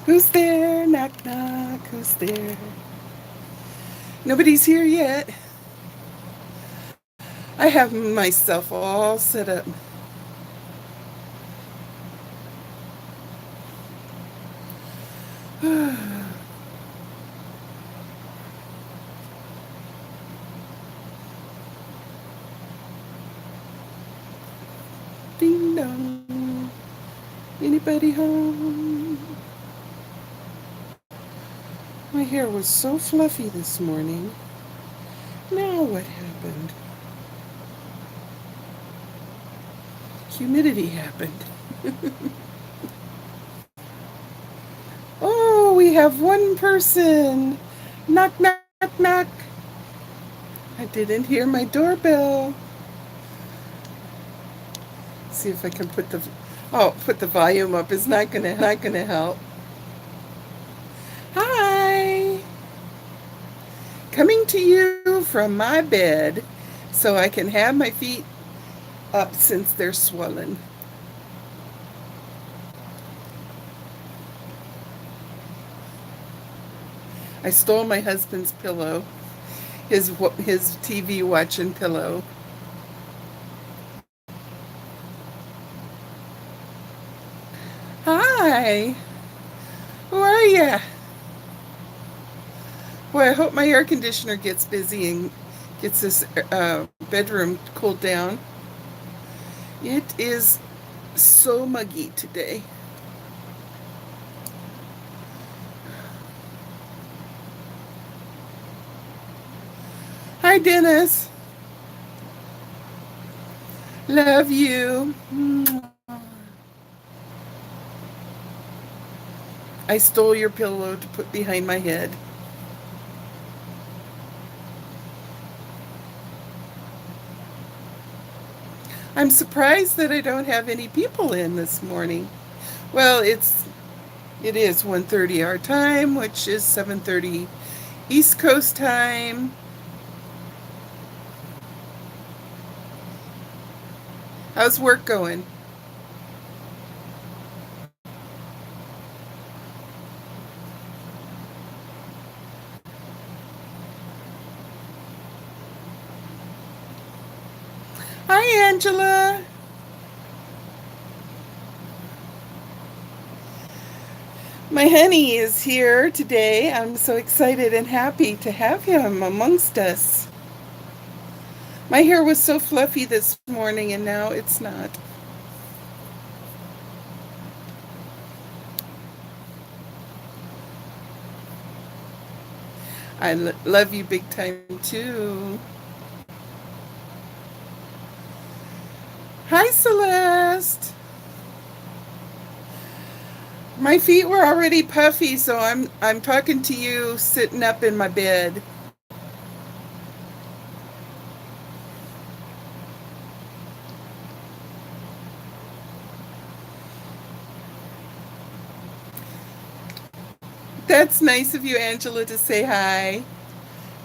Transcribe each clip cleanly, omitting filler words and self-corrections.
Who's there? Knock, knock. Who's there? Nobody's here yet. I have myself all set up. Ding dong. Anybody home? My hair was so fluffy this morning. Now what happened? Humidity happened. Oh, we have one person. Knock, knock, knock. I didn't hear my doorbell. See if I can put the volume up. It's not gonna help. Hi. Coming to you from my bed so I can have my feet up since they're swollen. I stole my husband's pillow, his TV watching pillow. Hi, who are you? Boy, I hope my air conditioner gets busy and gets this bedroom cooled down. It is so muggy today. Hi, Dennis. Love you. I stole your pillow to put behind my head. I'm surprised that I don't have any people in this morning. Well, it is 1:30 our time, which is 7:30 East Coast time. How's work going? Hi, Angela. My honey is here today. I'm so excited and happy to have him amongst us. My hair was so fluffy this morning and now it's not. Love you big time too. Hi, Celeste. My feet were already puffy, so I'm talking to you sitting up in my bed. That's nice of you, Angela, to say hi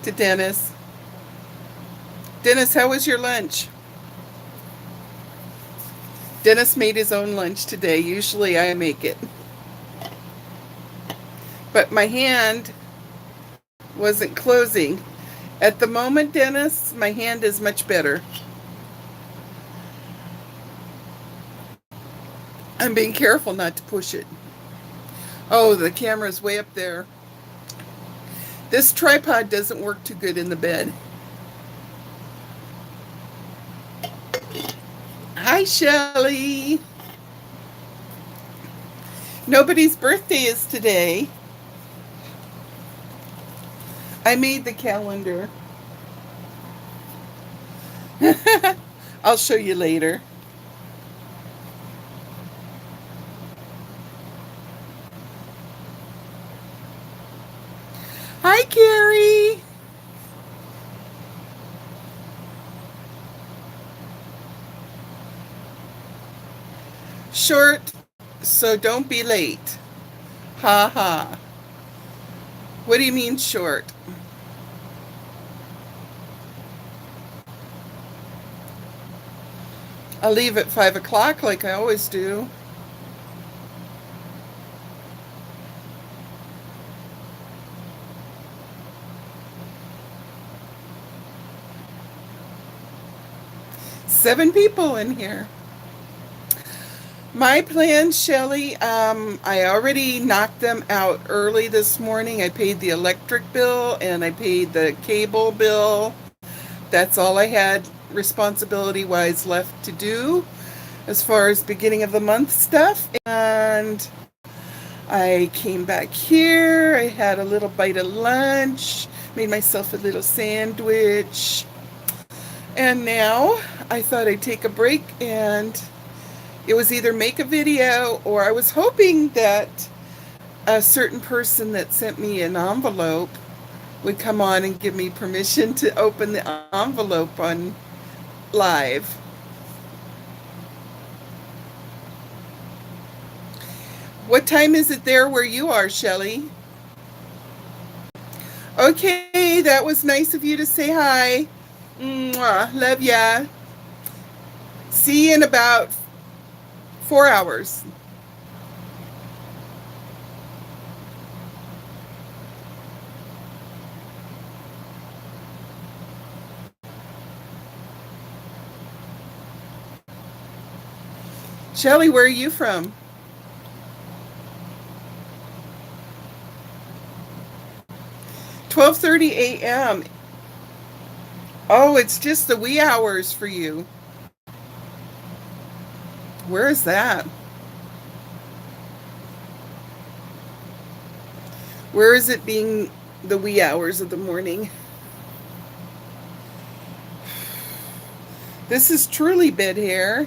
to Dennis. Dennis, how was your lunch? Dennis made his own lunch today. Usually I make it. But my hand wasn't closing. At the moment, Dennis, my hand is much better. I'm being careful not to push it. Oh, the camera's way up there. This tripod doesn't work too good in the bed. Hi, Shelley. Nobody's birthday is today. I made the calendar. I'll show you later. Hi, Carrie. Short, so don't be late. Ha ha. What do you mean short? I'll leave at 5 o'clock like I always do. 7 people in here. My plans, Shelley, I already knocked them out early this morning. I paid the electric bill and I paid the cable bill. That's all I had responsibility-wise left to do as far as beginning of the month stuff. And I came back here. I had a little bite of lunch, made myself a little sandwich. And now I thought I'd take a break, and it was either make a video, or I was hoping that a certain person that sent me an envelope would come on and give me permission to open the envelope on live. What time is it there where you are, Shelley? Okay, that was nice of you to say hi. Mwah, love ya. See you in about 4 hours. Shelley, where are you from? 12:30 a.m. Oh, it's just the wee hours for you. Where is that? Where is it being the wee hours of the morning? This is truly bed hair.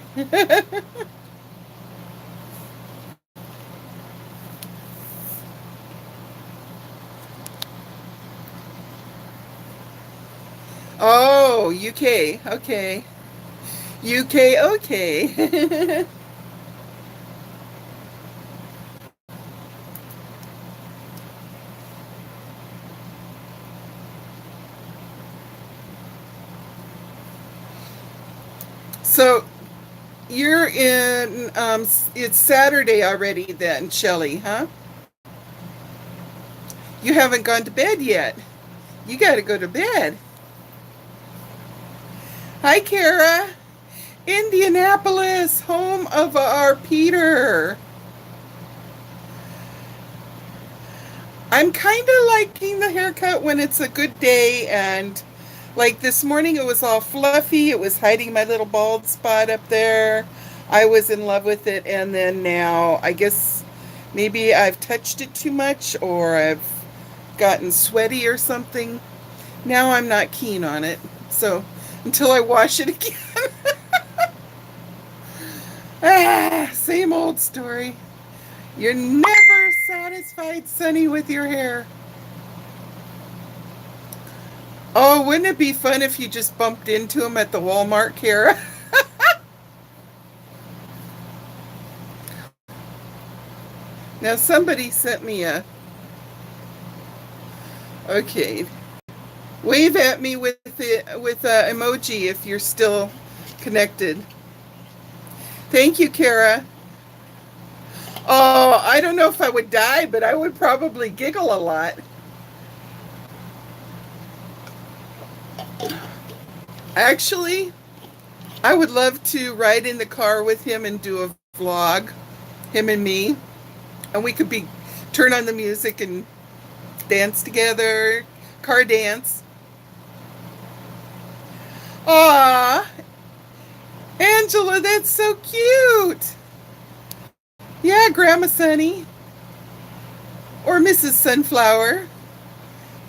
Oh, UK. Okay. UK, okay. So you're in, it's Saturday already then, Shelley, huh? You haven't gone to bed yet. You got to go to bed. Hi, Kara. Indianapolis, home of our Peter. I'm kind of liking the haircut when it's a good day, and like this morning it was all fluffy. It was hiding my little bald spot up there. I was in love with it, and then now I guess maybe I've touched it too much, or I've gotten sweaty or something. Now I'm not keen on it. So until I wash it again. Same old story. You're never satisfied, Sonny, with your hair. Oh, wouldn't it be fun if you just bumped into him at the Walmart, Kara? Now somebody sent me a... Okay. Wave at me with a emoji if you're still connected. Thank you, Kara. Oh, I don't know if I would die, but I would probably giggle a lot. Actually, I would love to ride in the car with him and do a vlog, him and me, and we could turn on the music and dance together, car dance. Aw, Angela, that's so cute. Yeah, Grandma Sunny. Or Mrs. Sunflower.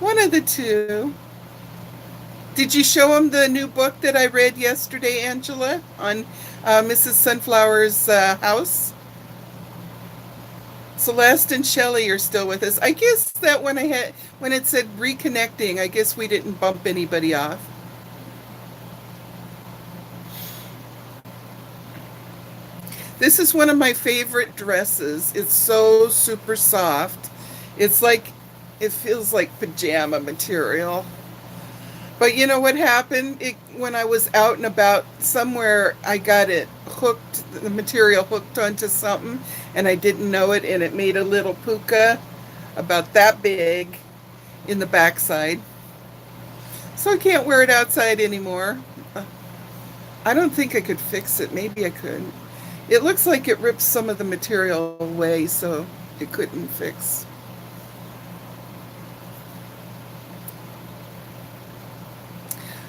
One of the two. Did you show him the new book that I read yesterday, Angela, on Mrs. Sunflower's house? Celeste and Shelley are still with us. I guess that when it said reconnecting, I guess we didn't bump anybody off. This is one of my favorite dresses. It's so super soft. It's like, it feels like pajama material. But you know what happened? When I was out and about somewhere, I got it hooked, the material hooked onto something, and I didn't know it, and it made a little puka about that big in the backside. So I can't wear it outside anymore. I don't think I could fix it. Maybe I could. It looks like it rips some of the material away, so it couldn't fix.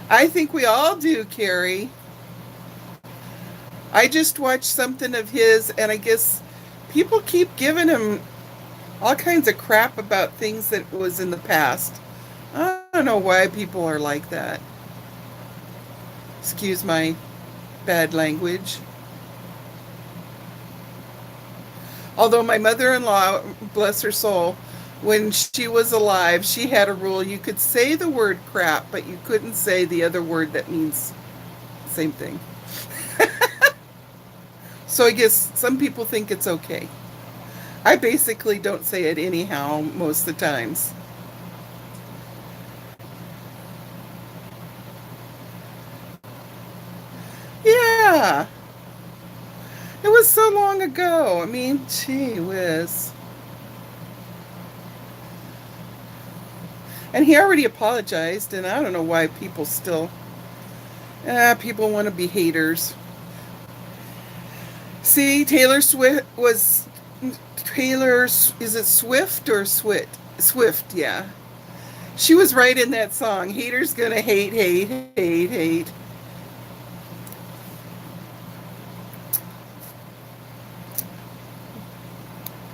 I think we all do, Carrie. I just watched something of his, and I guess people keep giving him all kinds of crap about things that was in the past. I don't know why people are like that. Excuse my bad language. Although my mother-in-law, bless her soul, when she was alive, she had a rule you could say the word crap, but you couldn't say the other word that means the same thing. So I guess some people think it's okay. I basically don't say it anyhow most of the times. Yeah, it was so long ago. I mean, gee whiz. And he already apologized, and I don't know why people still, people want to be haters. See, Taylor Swift was, Taylor, is it Swift or Swit? Swift, yeah. She was right in that song. Haters gonna hate, hate, hate, hate.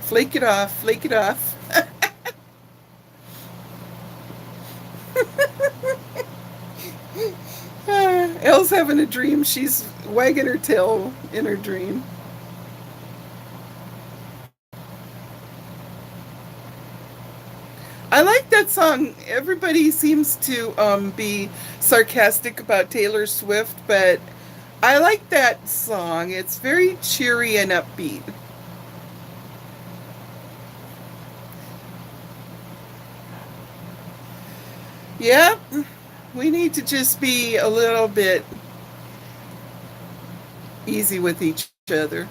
Flake it off, flake it off. Elle's having a dream. She's wagging her tail in her dream. I like that song. Everybody seems to be sarcastic about Taylor Swift, but I like that song. It's very cheery and upbeat. Yeah, we need to just be a little bit easy with each other.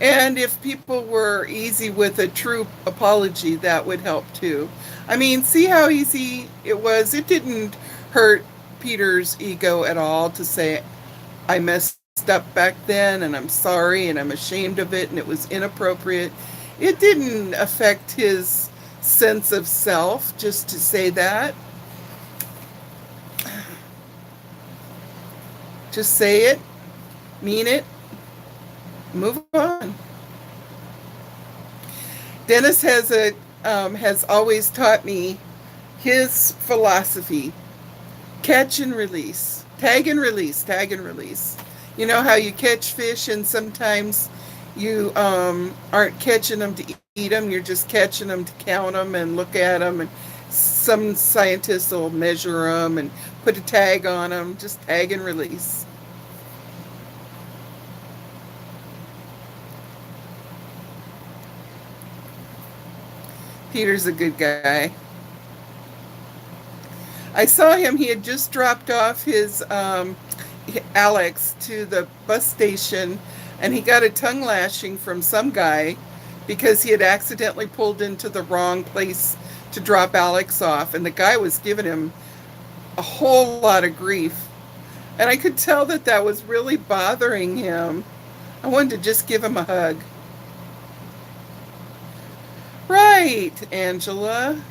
And if people were easy with a true apology, that would help too. I mean, see how easy it was? It didn't hurt Peter's ego at all to say, I messed up back then and I'm sorry and I'm ashamed of it and it was inappropriate. It didn't affect his sense of self just to say that. Just say it, mean it, move on. Dennis has always taught me his philosophy: catch and release, tag and release, tag and release. You know how you catch fish and sometimes you aren't catching them to eat them, you're just catching them to count them and look at them, and some scientists will measure them and put a tag on them. Just tag and release. Peter's a good guy. I saw him. He had just dropped off his Alex to the bus station, and he got a tongue lashing from some guy because he had accidentally pulled into the wrong place to drop Alex off, and the guy was giving him a whole lot of grief. And I could tell that that was really bothering him. I wanted to just give him a hug. Right, Angela.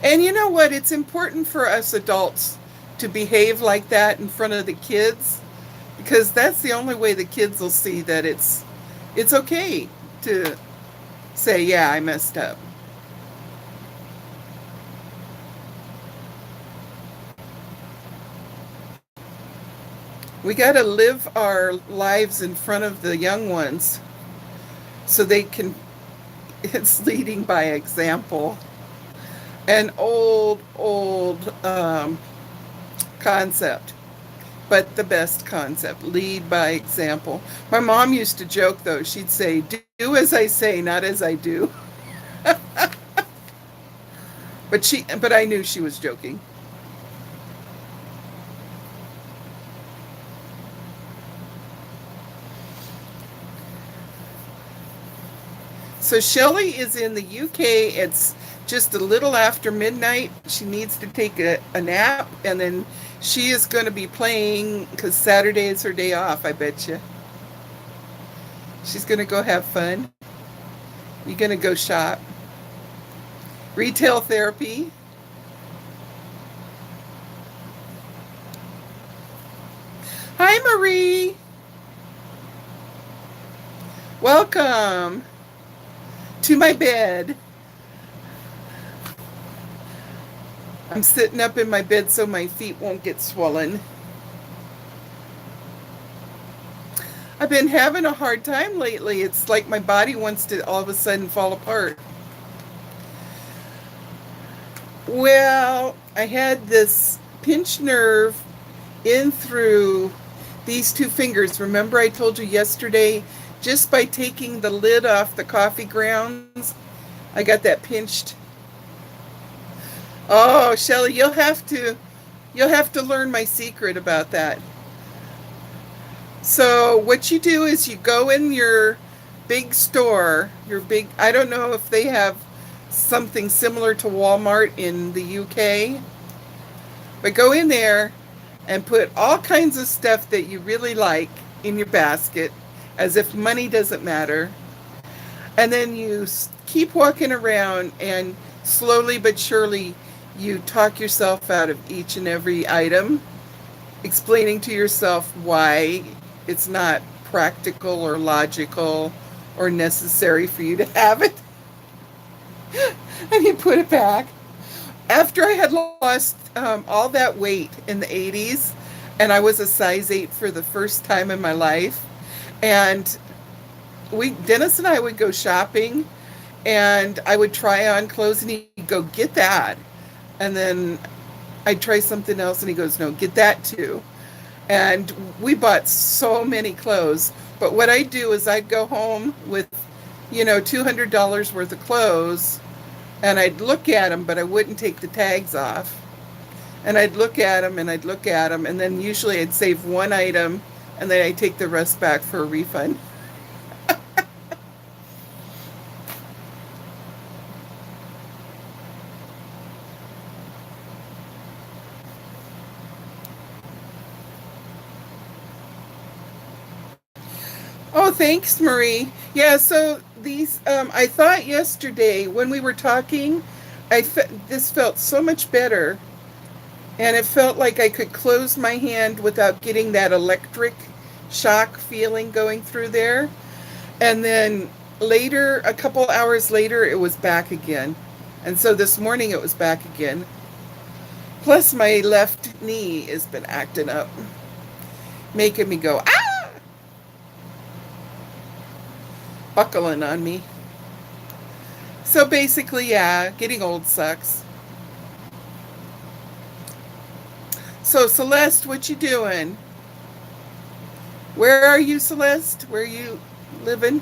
And you know what? It's important for us adults to behave like that in front of the kids, because that's the only way the kids will see that it's okay to say, yeah, I messed up. We got to live our lives in front of the young ones so they can, it's leading by example. An old concept, but the best concept: lead by example. My mom used to joke, though. She'd say, do as I say, not as I do. But I knew she was joking. So Shelley is in the UK. It's just a little after midnight. She needs to take a nap, and then She is going to be playing because Saturday is her day off, I bet you. She's going to go have fun. You're going to go shop. Retail therapy. Hi, Marie. Welcome to my bed. I'm sitting up in my bed so my feet won't get swollen. I've been having a hard time lately. It's like my body wants to all of a sudden fall apart. Well, I had this pinched nerve in through these two fingers. Remember I told you yesterday, just by taking the lid off the coffee grounds, I got that pinched. Oh, Shelley, you'll have to learn my secret about that. So what you do is you go in your big store, I don't know if they have something similar to Walmart in the UK, but go in there and put all kinds of stuff that you really like in your basket, as if money doesn't matter. And then you keep walking around and slowly but surely you talk yourself out of each and every item, explaining to yourself why it's not practical or logical or necessary for you to have it. And you put it back. After I had lost all that weight in the 80s, and I was a size 8 for the first time in my life, and Dennis and I would go shopping, and I would try on clothes, and he'd go, "Get that." And then I'd try something else, and he goes, "No, get that too." And we bought so many clothes. But what I'd do is I'd go home with, $200 worth of clothes, and I'd look at them, but I wouldn't take the tags off. And I'd look at them, and I'd look at them, and then usually I'd save one item, and then I'd take the rest back for a refund. Oh, thanks, Marie. Yeah, so I thought yesterday when we were talking, this felt so much better, and it felt like I could close my hand without getting that electric shock feeling going through there. And then later, a couple hours later, it was back again. And so this morning it was back again. Plus, my left knee has been acting up, making me go, ah, buckling on me. So basically, yeah, getting old sucks. So Celeste, what you doing? Where are you, Celeste? Where are you living?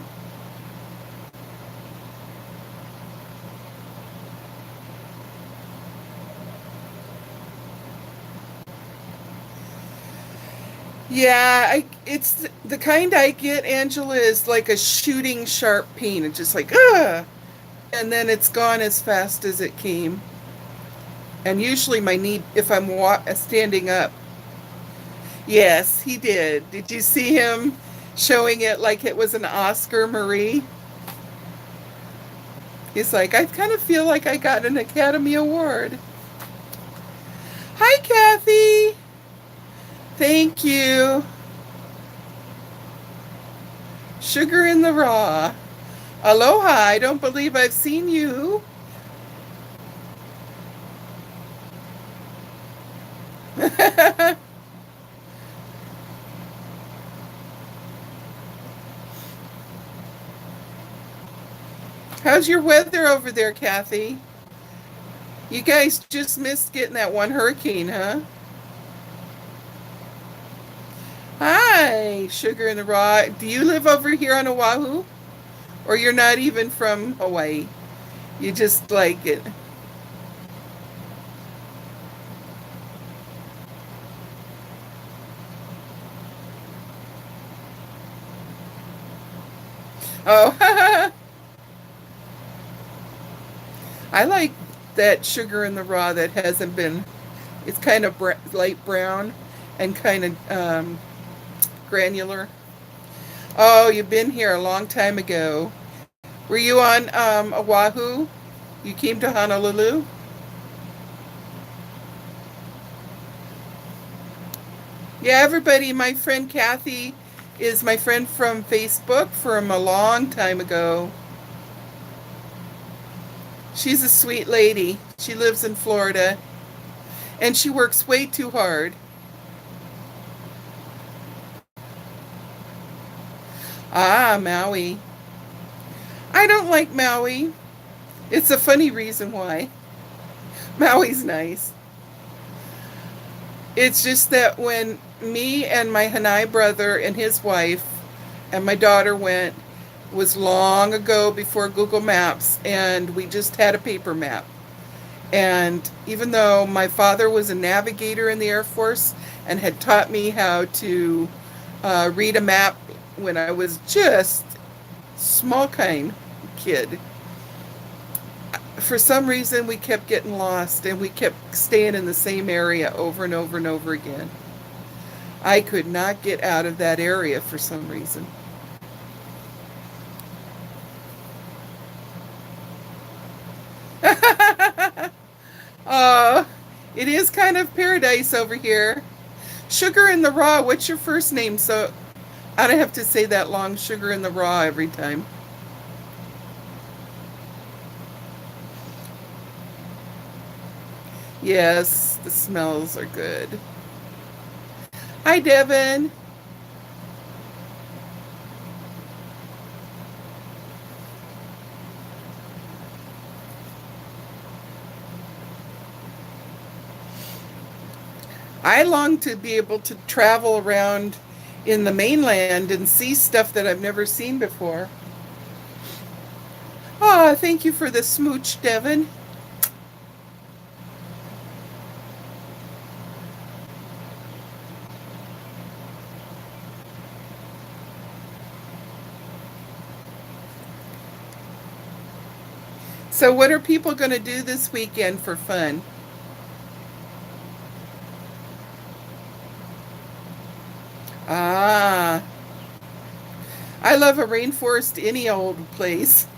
Yeah, it's the kind I get, Angela, is like a shooting sharp pain. It's just like, ah, and then it's gone as fast as it came. And usually my knee, if I'm standing up. Yes, he did. Did you see him showing it like it was an Oscar, Marie? He's like, I kind of feel like I got an Academy Award. Hi, Kathy. Thank you. Sugar in the raw. Aloha, I don't believe I've seen you. How's your weather over there, Kathy? You guys just missed getting that one hurricane, huh? Hi, Sugar in the Raw. Do you live over here on Oahu? Or you're not even from Hawaii? You just like it. Oh, I like that Sugar in the Raw that hasn't been It's kind of light brown and kind of granular. Oh, you've been here a long time ago. Were you on Oahu? You came to Honolulu? Yeah, everybody, my friend Kathy is my friend from Facebook from a long time ago. She's a sweet lady. She lives in Florida and she works way too hard. Ah, Maui. I don't like Maui. It's a funny reason why. Maui's nice. It's just that when me and my Hanai brother and his wife and my daughter went was long ago before Google Maps, and we just had a paper map. And even though my father was a navigator in the Air Force and had taught me how to read a map when I was just small kind kid, for some reason we kept getting lost and we kept staying in the same area over and over and over again. I could not get out of that area for some reason. uh, it is kind of paradise over here. Sugar in the Raw, what's your first name? So I don't have to say that long, Sugar in the Raw, every time. Yes, the smells are good. Hi, Devin. I long to be able to travel around in the mainland and see stuff that I've never seen before. Oh, thank you for the smooch, Devin. So, what are people going to do this weekend for fun? Ah, I love a rainforest any old place.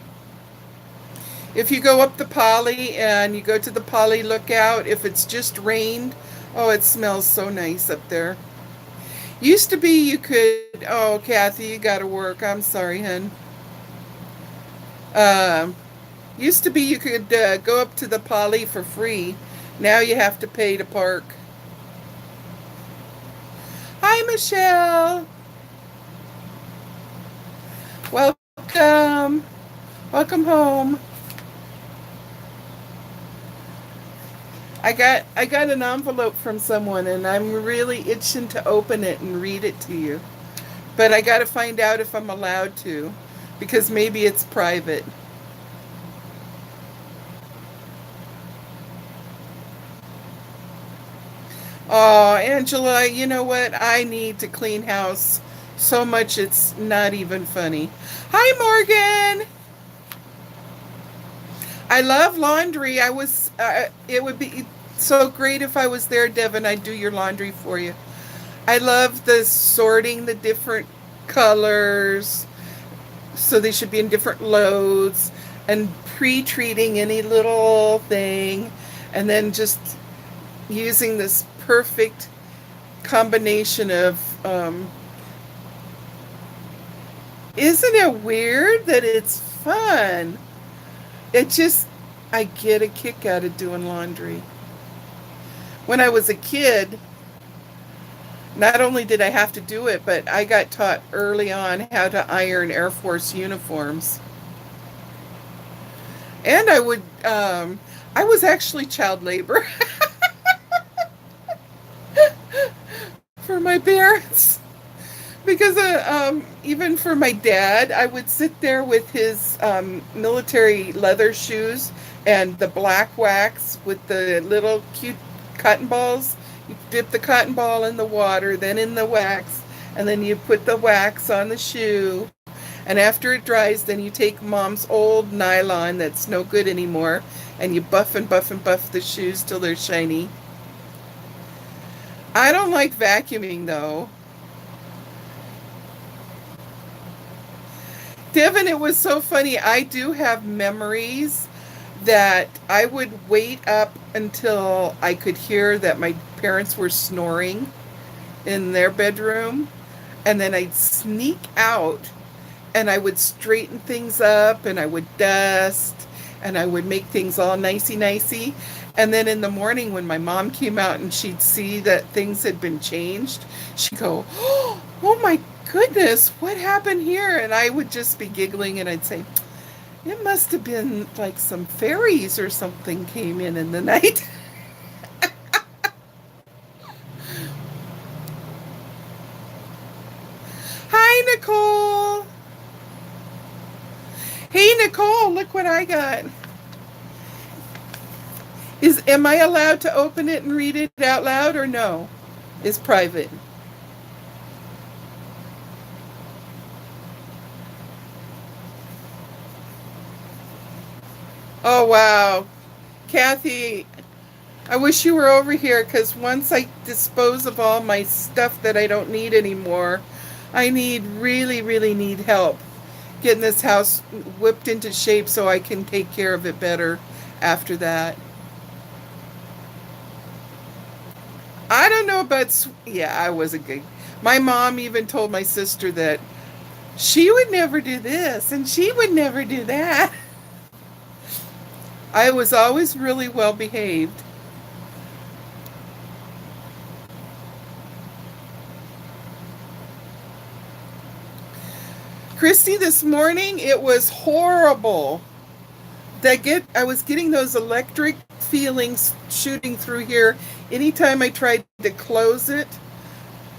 If you go up the Poly and you go to the Poly Lookout, if it's just rained, oh, it smells so nice up there. Used to be you could, oh, Kathy, you got to work. I'm sorry, hun. Um, Used to be you could go up to the Poly for free. Now you have to pay to park. Hi, Michelle. Welcome. Welcome home. I got an envelope from someone and I'm really itching to open it and read it to you. But I got to find out if I'm allowed to because maybe it's private. Oh, Angela, you know what? I need to clean house so much it's not even funny. Hi, Morgan. I love laundry. It would be so great if I was there, Devin. I'd do your laundry for you. I love the sorting the different colors so they should be in different loads and pre-treating any little thing and then just using this perfect combination of isn't it weird that it's fun? It just, I get a kick out of doing laundry. When I was a kid, not only did I have to do it, but I got taught early on how to iron Air Force uniforms. And I was actually child labor for my parents. Because even for my dad, I would sit there with his military leather shoes and the black wax with the little cute cotton balls. You dip the cotton ball in the water, then in the wax, and then you put the wax on the shoe. And after it dries, then you take mom's old nylon that's no good anymore, and you buff and buff and buff the shoes till they're shiny. I don't like vacuuming though. Devin, it was so funny. I do have memories that I would wait up until I could hear that my parents were snoring in their bedroom, and then I'd sneak out and I would straighten things up and I would dust and I would make things all nicey nicey. And then in the morning when my mom came out and she'd see that things had been changed, she'd go, "Oh my goodness, what happened here?" And I would just be giggling and I'd say, "It must have been like some fairies or something came in the night." Hi, Nicole. Hey, Nicole, look what I got. Am I allowed to open it and read it out loud or no? It's private. Oh, wow. Kathy, I wish you were over here because once I dispose of all my stuff that I don't need anymore, I really need help getting this house whipped into shape so I can take care of it better after that. I don't know about, yeah, I was a good. My mom even told my sister that she would never do this and she would never do that. I was always really well behaved. Christy, this morning it was horrible. I was getting those electric feelings shooting through here anytime I tried to close it.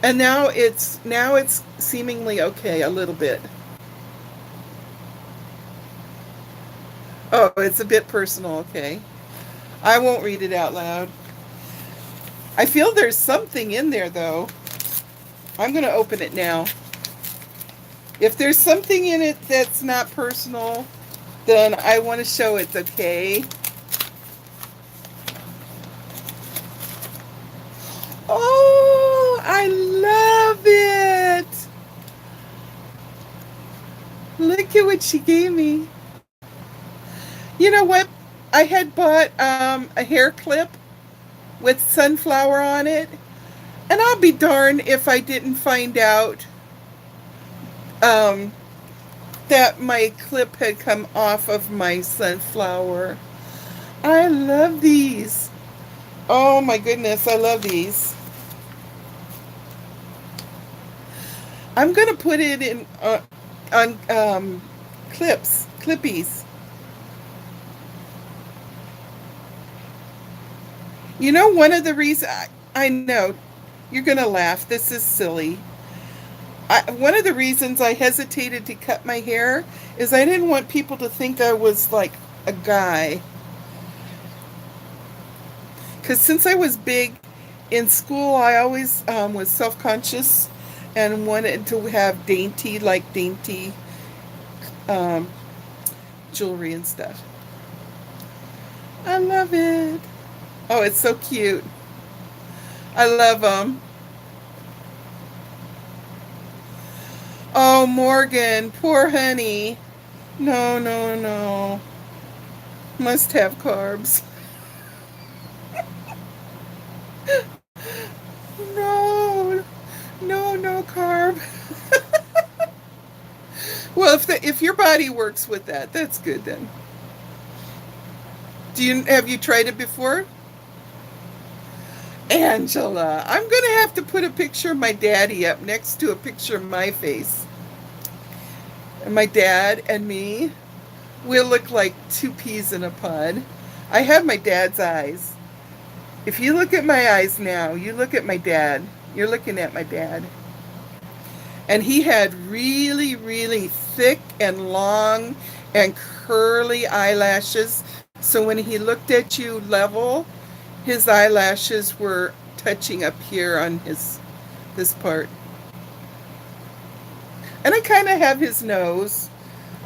And now it's seemingly okay a little bit. Oh, it's a bit personal, okay. I won't read it out loud. I feel there's something in there though. I'm going to open it now. If there's something in it that's not personal, then I want to show it, okay? Oh, I love it. Look at what she gave me. You know what? I had bought a hair clip with sunflower on it, and I'll be darned if I didn't find out um, that my clip had come off of my sunflower. I love these. Oh my goodness, I love these. I'm gonna put it in on clippies. You know, one of the reasons I know you're gonna laugh. This is silly. One of the reasons I hesitated to cut my hair is I didn't want people to think I was like a guy. Because since I was big in school, I always was self-conscious and wanted to have dainty um, jewelry and stuff. I love it. Oh, it's so cute. I love them. Oh, Morgan, poor honey. No, no, no. Must have carbs. No, no, no carb. Well, if your body works with that, that's good then. Have you tried it before? Angela, I'm gonna have to put a picture of my daddy up next to a picture of my face. And my dad and me, we'll look like two peas in a pod. I have my dad's eyes. If you look at my eyes now, you look at my dad. You're looking at my dad. And he had really thick and long and curly eyelashes. So when he looked at you level, his eyelashes were touching up here on this part. And I kind of have his nose,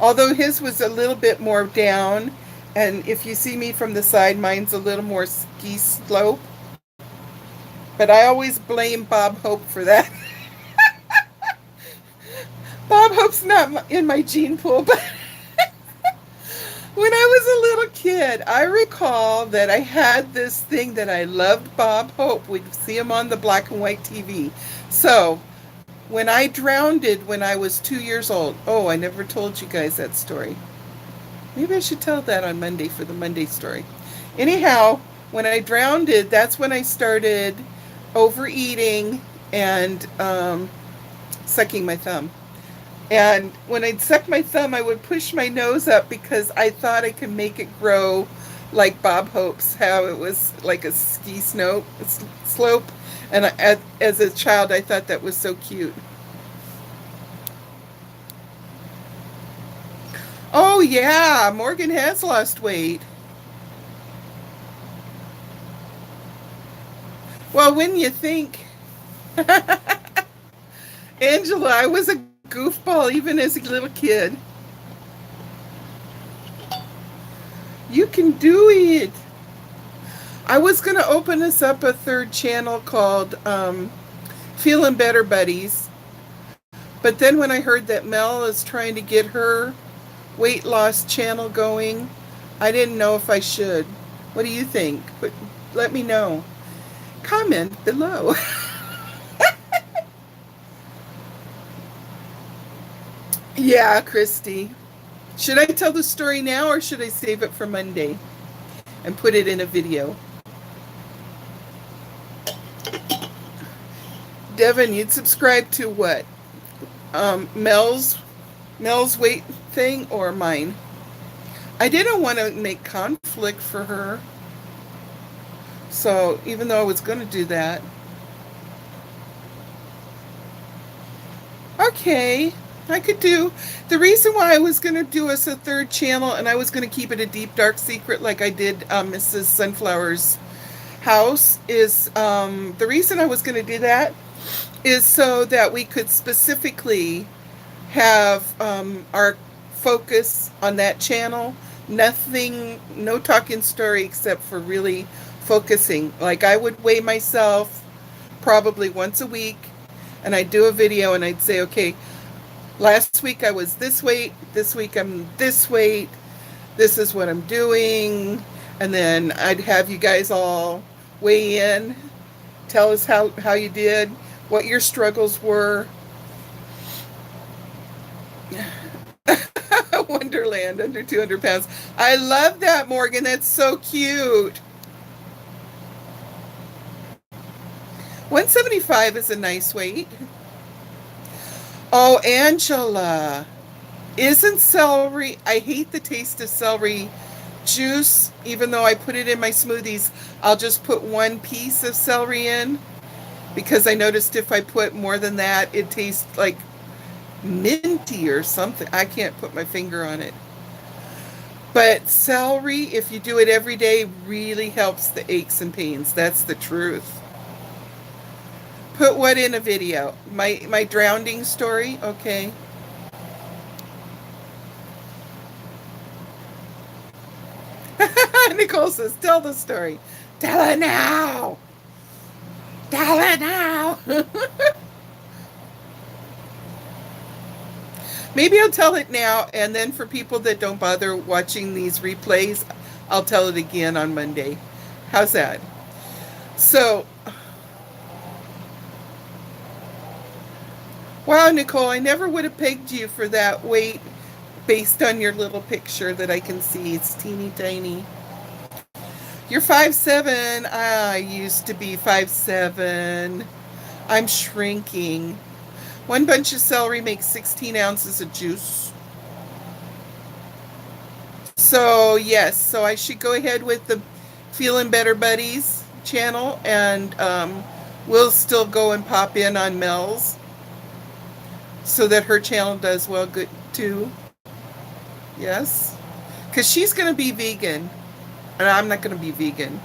although his was a little bit more down. And if you see me from the side, mine's a little more ski slope. But I always blame Bob Hope for that. Bob Hope's not in my gene pool, but when I was a little kid, I recall that I had this thing that I loved Bob Hope. We'd see him on the black and white TV. So when I drowned when I was 2 years old, oh, I never told you guys that story. Maybe I should tell that on Monday for the Monday story. Anyhow, when I drowned, that's when I started overeating and sucking my thumb. And when I'd suck my thumb, I would push my nose up because I thought I could make it grow like Bob Hope's, how it was like a ski slope. And as a child, I thought that was so cute. Oh, yeah, Morgan has lost weight. Well, when you think, Angela, I was a goofball even as a little kid. You can do it. I was going to open us up a third channel called Feeling Better Buddies. But then when I heard that Mel is trying to get her weight loss channel going, I didn't know if I should. What do you think? But let me know. Comment below. Yeah, Christy. Should I tell the story now or should I save it for Monday and put it in a video? Devin, you'd subscribe to what? Mel's weight thing or mine? I didn't want to make conflict for her. So even though I was going to do that. Okay. I could do. The reason why I was going to do us a third channel and I was going to keep it a deep, dark secret like I did Mrs. Sunflower's house is the reason I was going to do that is so that we could specifically have our focus on that channel. Nothing, no talking story except for really focusing. Like I would weigh myself probably once a week and I'd do a video and I'd say, okay, last week I was this weight, this week I'm this weight, this is what I'm doing, and then I'd have you guys all weigh in, tell us how you did, what your struggles were. Wonderland, under 200 pounds. I love that, Morgan. That's so cute. 175 is a nice weight. Oh, Angela, isn't celery, I hate the taste of celery juice, even though I put it in my smoothies. I'll just put one piece of celery in because I noticed if I put more than that, it tastes like minty or something. I can't put my finger on it. But celery, if you do it every day, really helps the aches and pains. That's the truth. Put what in a video? My drowning story? Okay. Nicole says, tell the story. Tell it now. Tell it now. Maybe I'll tell it now, and then for people that don't bother watching these replays, I'll tell it again on Monday. How's that? So, wow, Nicole, I never would have pegged you for that weight based on your little picture that I can see. It's teeny tiny. You're 5'7". I used to be 5'7". I'm shrinking. One bunch of celery makes 16 ounces of juice. So, yes, so I should go ahead with the Feeling Better Buddies channel, and we'll still go and pop in on Mel's so that her channel does well good too. Yes, because she's going to be vegan and I'm not going to be vegan.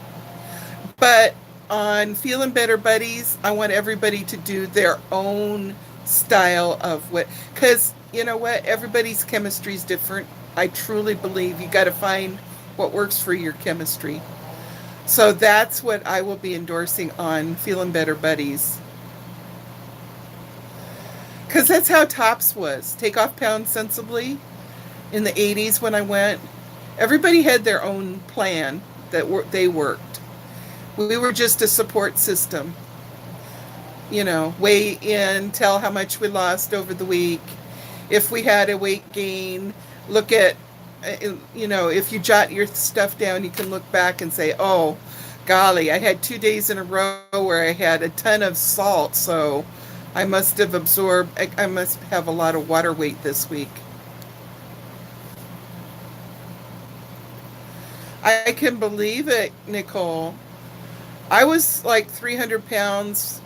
But on Feeling Better Buddies, I want everybody to do their own style of what, because you know what, everybody's chemistry is different. I truly believe you got to find what works for your chemistry. So that's what I will be endorsing on Feeling Better Buddies. Because that's how Tops was. Take off pounds sensibly in the 80s when I went. Everybody had their own plan that they worked. We were just a support system. Weigh in, tell how much we lost over the week. If we had a weight gain, look at, if you jot your stuff down, you can look back and say, oh, golly, I had 2 days in a row where I had a ton of salt, so I must have absorbed, I must have a lot of water weight this week. I can believe it, Nicole. I was like 300 pounds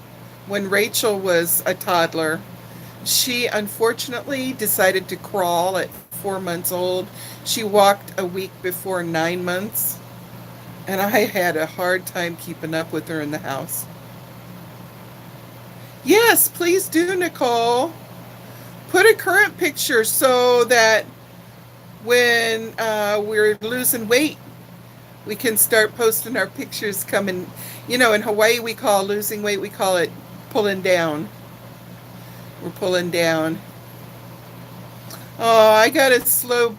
when Rachel was a toddler. She unfortunately decided to crawl at 4 months old. She walked a week before 9 months, and I had a hard time keeping up with her in the house. Yes, please do, Nicole. Put a current picture so that when we're losing weight, we can start posting our pictures coming. In Hawaii, we call losing weight, we call it pulling down. We're pulling down. Oh, I gotta slow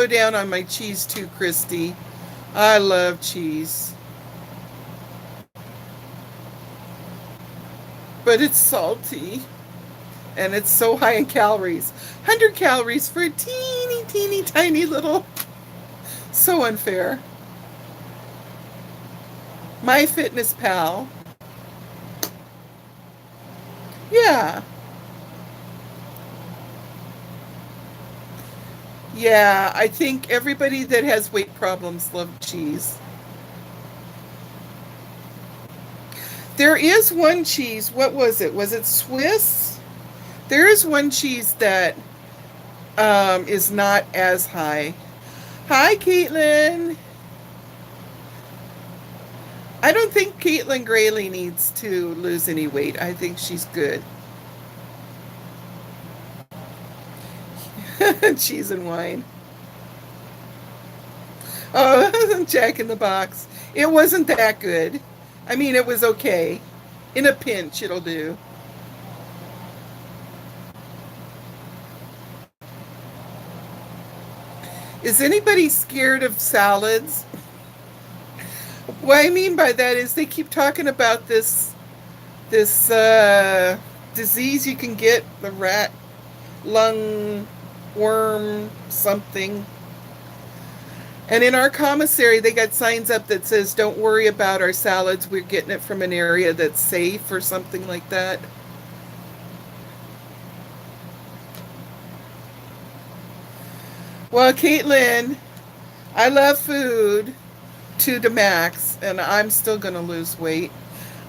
down on my cheese too, Christy. I love cheese. But it's salty. And it's so high in calories. 100 calories for a teeny, teeny, tiny little. So unfair. MyFitnessPal. Yeah. Yeah, I think everybody that has weight problems love cheese. There is one cheese. What was it? Was it Swiss? There is one cheese that is not as high. Hi, Caitlin. I don't think Caitlin Grayley needs to lose any weight. I think she's good. Cheese and wine. Oh, Jack in the Box. It wasn't that good. I mean, it was okay. In a pinch, it'll do. Is anybody scared of salads? What I mean by that is they keep talking about this disease you can get, the rat lung worm something. And in our commissary, they got signs up that says, don't worry about our salads. We're getting it from an area that's safe or something like that. Well, Caitlin, I love food to the max, and I'm still going to lose weight.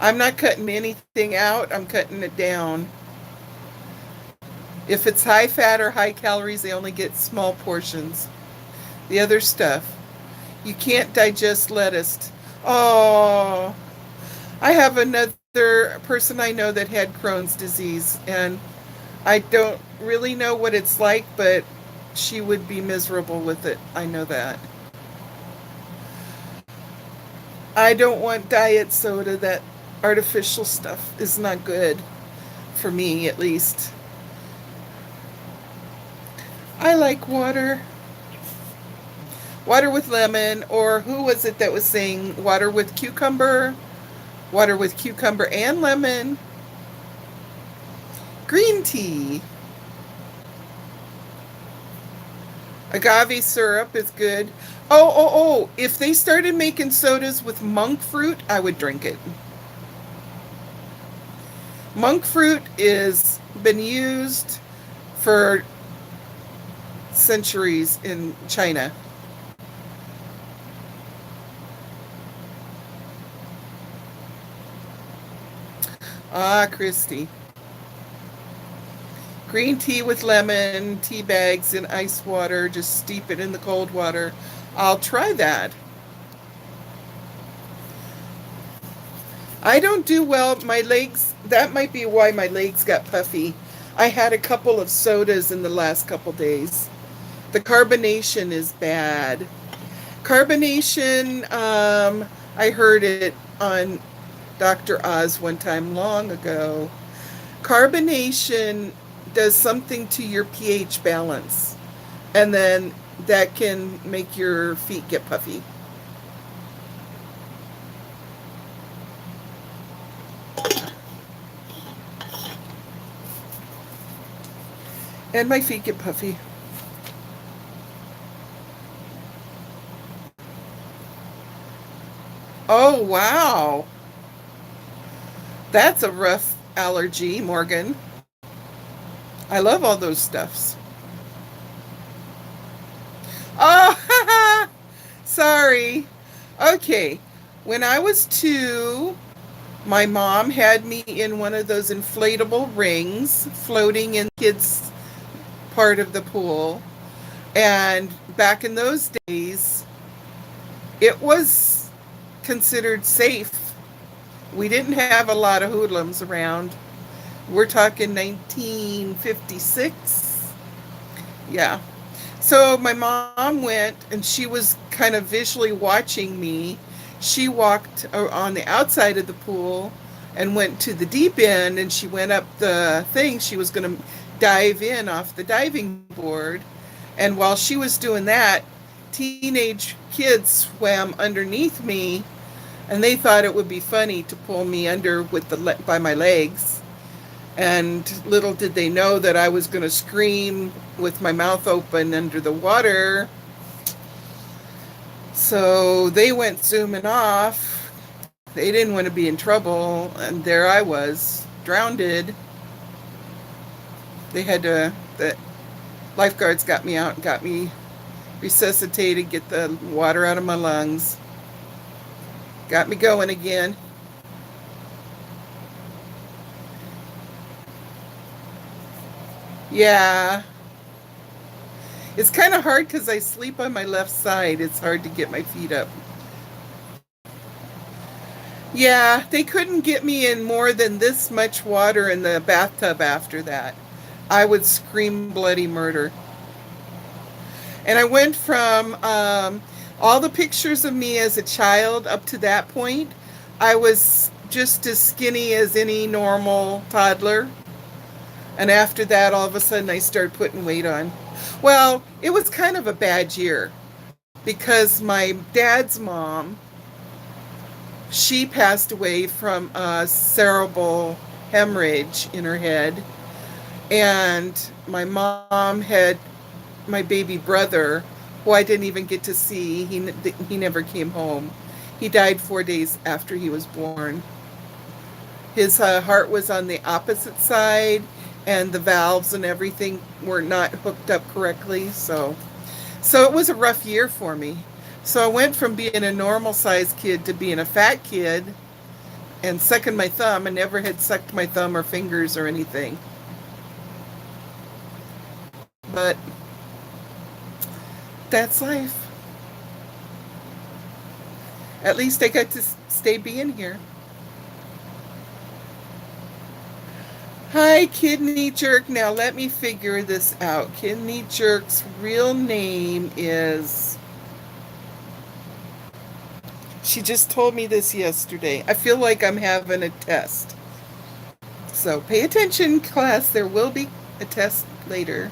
I'm not cutting anything out. I'm cutting it down. If it's high fat or high calories, they only get small portions. The other stuff, you can't digest lettuce. Oh, I have another person I know that had Crohn's disease, and I don't really know what it's like, but she would be miserable with it. I know that. I don't want diet soda. That artificial stuff is not good for me, at least. I like water. Water with lemon, or who was it that was saying water with cucumber? Water with cucumber and lemon. Green tea. Agave syrup is good. Oh, if they started making sodas with monk fruit, I would drink it. Monk fruit is been used for centuries in China. Ah, Christy. Green tea with lemon, tea bags in ice water, just steep it in the cold water. I'll try that. I don't do well. My legs, that might be why my legs got puffy. I had a couple of sodas in the last couple days. The carbonation is bad. Carbonation, I heard it on Dr. Oz one time long ago. Carbonation does something to your pH balance, and then that can make your feet get puffy. And my feet get puffy. Oh, wow. That's a rough allergy, Morgan. I love all those stuffs. Oh, sorry. Okay. When I was 2, my mom had me in one of those inflatable rings floating in kids' part of the pool. And back in those days, it was considered safe. We didn't have a lot of hoodlums around. We're talking 1956. Yeah. So my mom went and she was kind of visually watching me. She walked on the outside of the pool and went to the deep end, and she went up the thing. She was going to dive in off the diving board. And while she was doing that, teenage kids swam underneath me, and they thought it would be funny to pull me under with by my legs. And little did they know that I was going to scream with my mouth open under the water. So they went zooming off. They didn't want to be in trouble, and there I was, drowned. The lifeguards got me out and got me resuscitated, get the water out of my lungs, got me going again. Yeah. It's kind of hard because I sleep on my left side. It's hard to get my feet up. Yeah, they couldn't get me in more than this much water in the bathtub after that. I would scream bloody murder. And I went from all the pictures of me as a child up to that point. I was just as skinny as any normal toddler. And after that, all of a sudden, I started putting weight on. Well, it was kind of a bad year because my dad's mom, she passed away from a cerebral hemorrhage in her head. And my mom had my baby brother, who I didn't even get to see. He never came home. He died 4 days after he was born. His heart was on the opposite side, and the valves and everything were not hooked up correctly. So it was a rough year for me. So I went from being a normal sized kid to being a fat kid and sucking my thumb. I never had sucked my thumb or fingers or anything. But that's life. At least I got to stay being here. Hi, Kidney Jerk. Now let me figure this out. Kidney Jerk's real name is... She just told me this yesterday. I feel like I'm having a test. So pay attention, class. There will be a test later.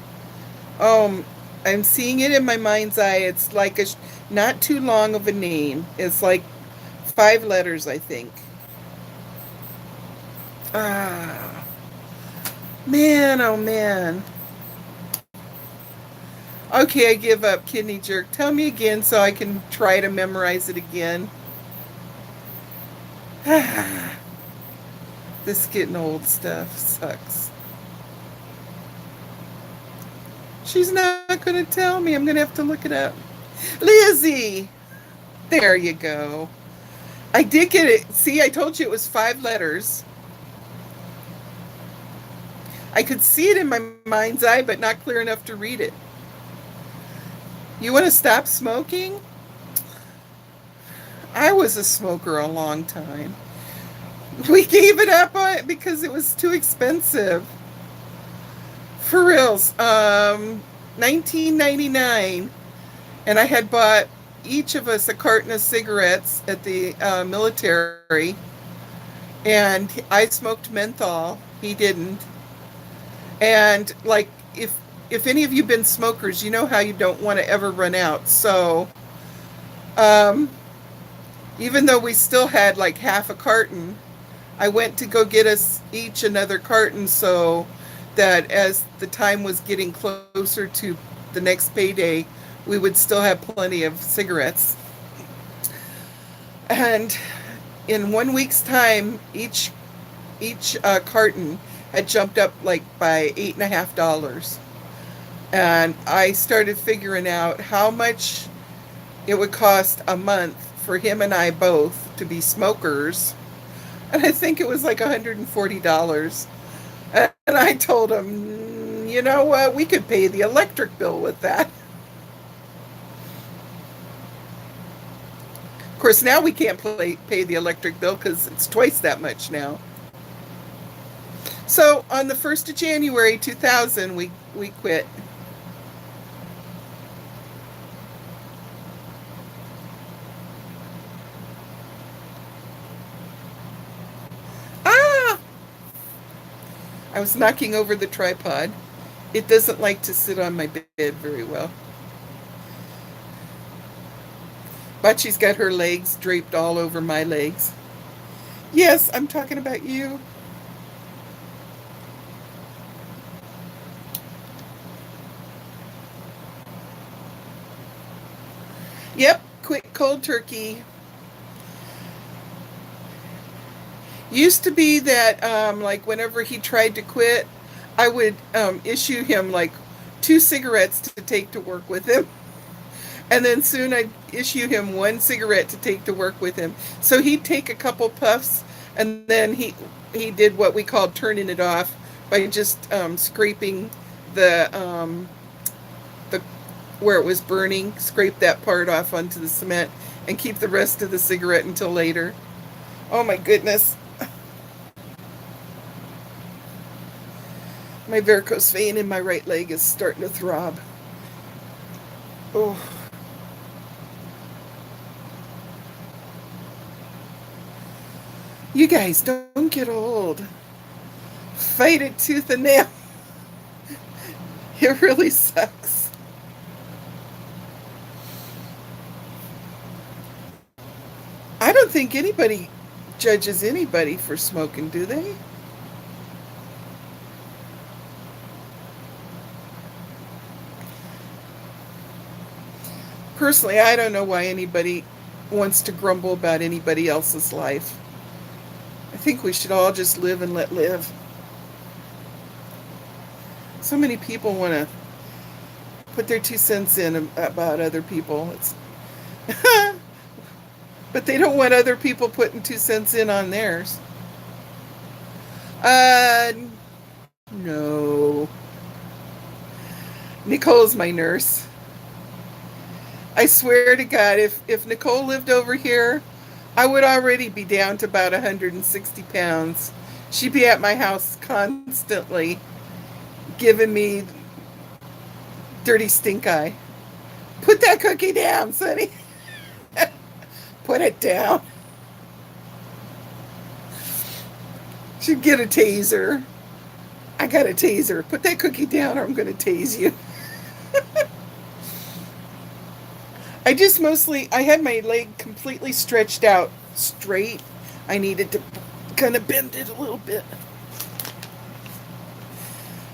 I'm seeing it in my mind's eye. It's like not too long of a name. It's like 5 letters, I think. Ah, man, oh man. Okay, I give up, Kidney Jerk. Tell me again so I can try to memorize it again. This getting old stuff sucks. She's not going to tell me. I'm going to have to look it up. Lizzie! There you go. I did get it. See, I told you it was 5 letters. I could see it in my mind's eye, but not clear enough to read it. You want to stop smoking? I was a smoker a long time. We gave it up because it was too expensive. For reals, 1999, and I had bought each of us a carton of cigarettes at the military, and I smoked menthol. He didn't. And like if any of you been smokers, you know how you don't want to ever run out. So um, even though we still had like half a carton, I went to go get us each another carton so that as the time was getting closer to the next payday, we would still have plenty of cigarettes. And in 1 week's time, each carton had jumped up like by $8.50. And I started figuring out how much it would cost a month for him and I both to be smokers. And I think it was like $140. And I told him, you know what, we could pay the electric bill with that. Of course, now we can't pay the electric bill because it's twice that much now. So on the 1st of January 2000, we quit. Ah! I was knocking over the tripod. It doesn't like to sit on my bed very well. But she's got her legs draped all over my legs. Yes, I'm talking about you. Yep, quit cold turkey. Used to be that like whenever he tried to quit, I would issue him like 2 cigarettes to take to work with him. And then soon I'd issue him 1 cigarette to take to work with him. So he'd take a couple puffs, and then he did what we called turning it off by just scraping the where it was burning, scrape that part off onto the cement, and keep the rest of the cigarette until later. Oh my goodness. My varicose vein in my right leg is starting to throb. Oh. You guys don't get old. Fight it tooth and nail. It really sucks. I don't think anybody judges anybody for smoking, do they? Personally, I don't know why anybody wants to grumble about anybody else's life. I think we should all just live and let live. So many people want to put their 2 cents in about other people. It's but they don't want other people putting 2 cents in on theirs. Uh, no. Nicole's my nurse. I swear to God, if Nicole lived over here, I would already be down to about 160 pounds. She'd be at my house constantly giving me dirty stink eye. Put that cookie down, Sonny. Put it down. She'd get a taser. I got a taser. Put that cookie down or I'm going to tase you. I had my leg completely stretched out straight. I needed to kind of bend it a little bit.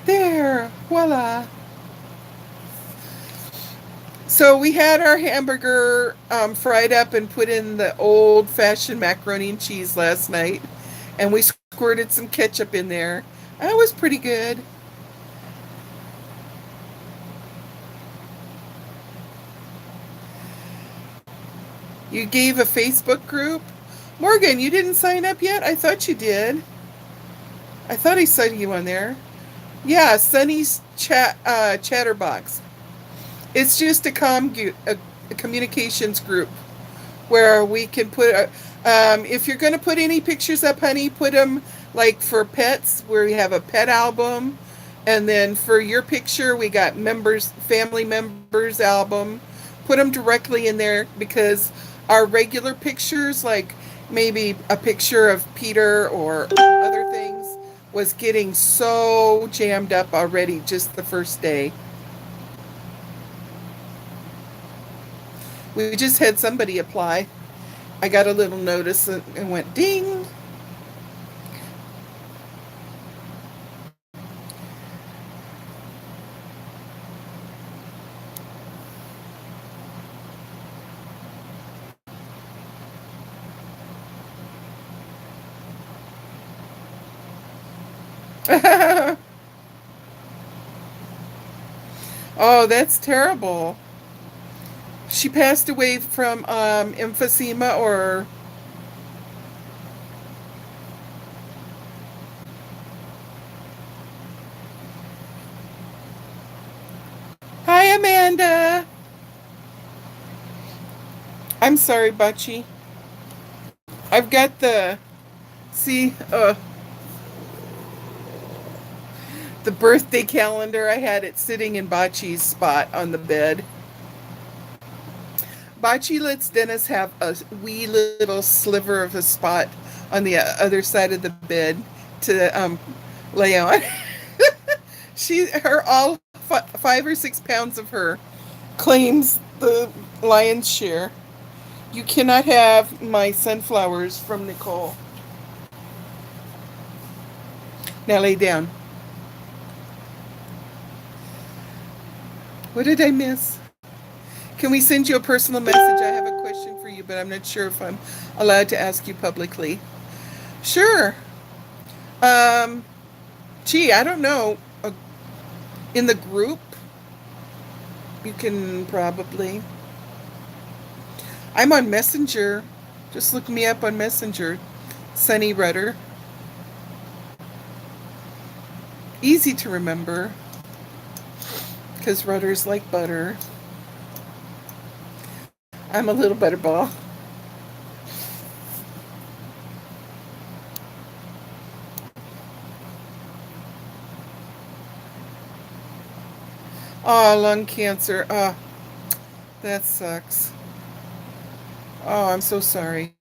There, voila. So we had our hamburger fried up and put in the old-fashioned macaroni and cheese last night. And we squirted some ketchup in there. That was pretty good. You gave a Facebook group? Morgan, you didn't sign up yet? I thought you did. I thought I saw you on there. Yeah, Sunny's chatterbox. It's just a communications group where we can put, if you're going to put any pictures up, honey, put them like for pets, where we have a pet album. And then for your picture, we got family members album. put them directly in there because our regular pictures, like maybe a picture of Peter or other things, was getting so jammed up already just the first day. We just had somebody apply. I got a little notice and went ding. Oh, that's terrible. She passed away from emphysema or. Hi, Amanda. I'm sorry, Butchie. I've got see, the birthday calendar. I had it sitting in Bocce's spot on the bed. Bocce lets Dennis have a wee little sliver of a spot on the other side of the bed to lay on. Her all 5 or 6 pounds of her claims the lion's share. You cannot have my sunflowers from Nicole. Now lay down. What did I miss? Can we send you a personal message? I have a question for you, but I'm not sure if I'm allowed to ask you publicly. Sure. Gee, I don't know. In the group, you can probably. I'm on Messenger. Just look me up on Messenger. Sunny Rudder. Easy to remember. Because Rudder's like butter. I'm a little butterball. Oh, lung cancer. Oh, that sucks. Oh, I'm so sorry.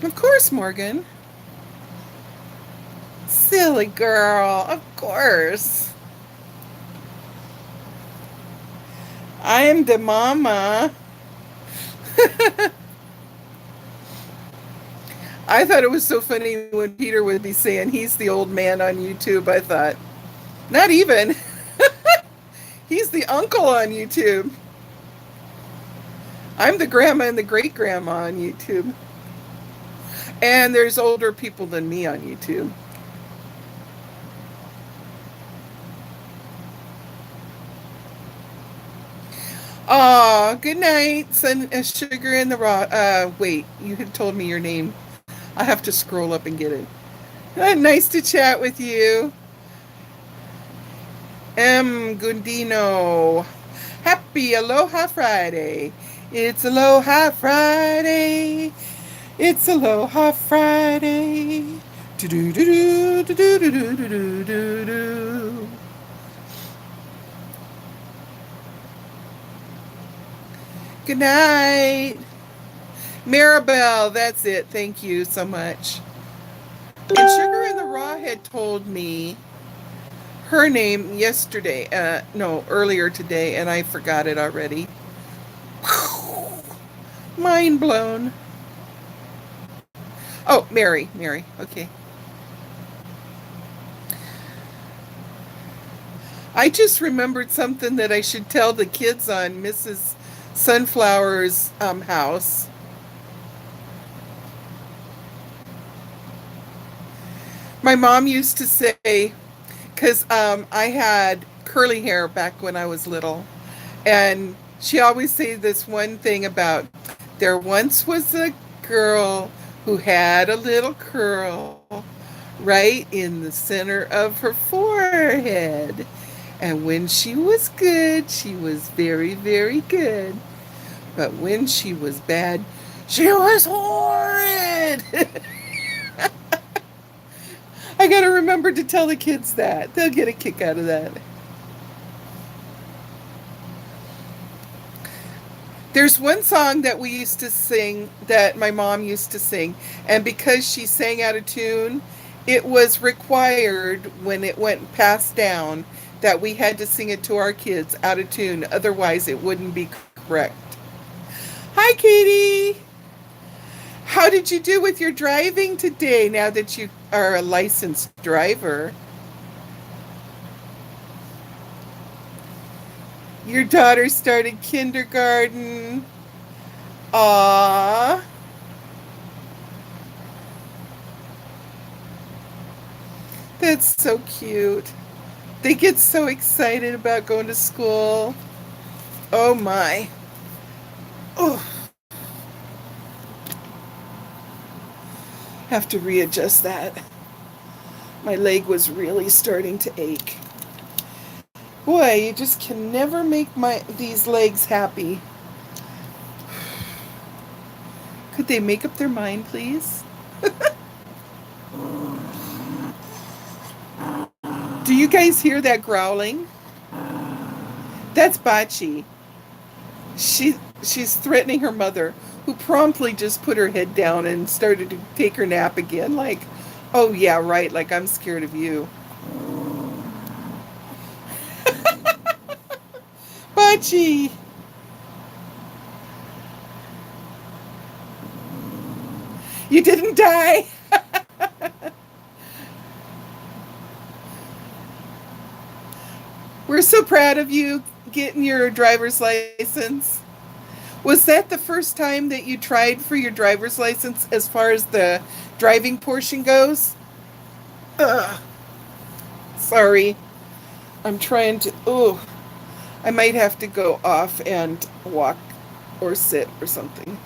Of course, Morgan. Silly girl. Of course. I am the mama. I thought it was so funny when Peter would be saying he's the old man on YouTube. I thought, not even. He's the uncle on YouTube. I'm the grandma and the great grandma on YouTube. And there's older people than me on YouTube. Aw, good night, Sun Sugar in the Raw. Wait, you had told me your name. I have to scroll up and get it. Nice to chat with you. M. Gundino. Happy Aloha Friday. It's Aloha Friday. It's Aloha Friday. Do do do do do do do do do do. Good night. Maribel, that's it. Thank you so much. And Sugar in the Raw had told me her name yesterday, no, earlier today, and I forgot it already. Mind blown. Oh, Mary, okay. I just remembered something that I should tell the kids on Mrs. Sunflower's house. My mom used to say, because I had curly hair back when I was little, and she always say this one thing about, there once was a girl who had a little curl right in the center of her forehead. And when she was good, she was very, very good. But when she was bad, she was horrid. remember to tell the kids that. They'll get a kick out of that. There's one song that we used to sing that my mom used to sing, and because she sang out of tune, it was required when it went passed down that we had to sing it to our kids out of tune, otherwise it wouldn't be correct. Hi, Katie. How did you do with your driving today now that you are a licensed driver? Your daughter started kindergarten. Aww. That's so cute. They get so excited about going to school. Oh my. Oh, have to readjust that. My leg was really starting to ache. Boy, you just can never make these legs happy. Could they make up their mind, please? Do you guys hear that growling? That's Bachi. She's threatening her mother, who promptly just put her head down and started to take her nap again, like, oh yeah, right, like I'm scared of you. Bachi! You didn't die! We're so proud of you getting your driver's license. Was that the first time that you tried for your driver's license as far as the driving portion goes? Ugh. Sorry. I'm trying to... Oh, I might have to go off and walk or sit or something.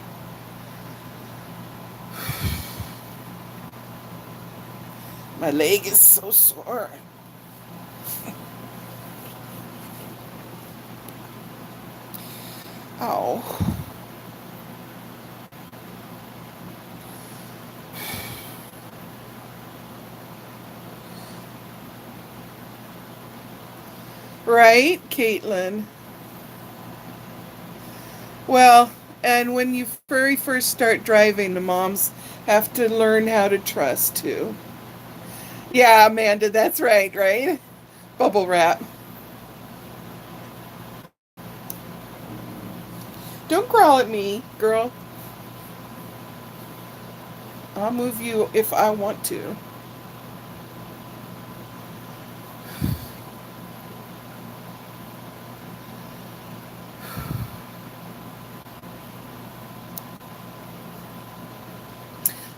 My leg is so sore. Ow. Right, Caitlin? Well, and when you very first start driving, the moms have to learn how to trust too. Yeah, Amanda, that's right, right? Bubble wrap. Don't growl at me, girl. I'll move you if I want to.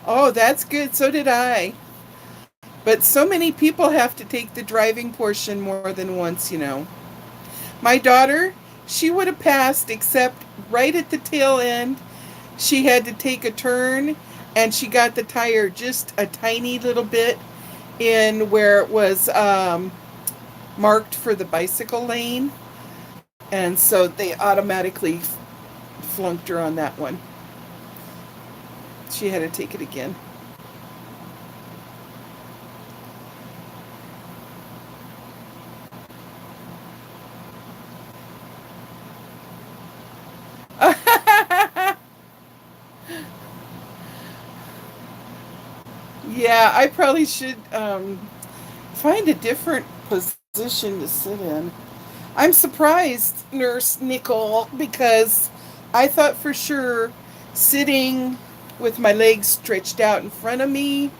Oh, that's good. So did I. But so many people have to take the driving portion more than once, you know. My daughter, she would have passed, except right at the tail end, she had to take a turn and she got the tire just a tiny little bit in where it was marked for the bicycle lane. And so they automatically flunked her on that one. She had to take it again. Yeah, I probably should find a different position to sit in. I'm surprised, Nurse Nicole, because I thought for sure sitting with my legs stretched out in front of me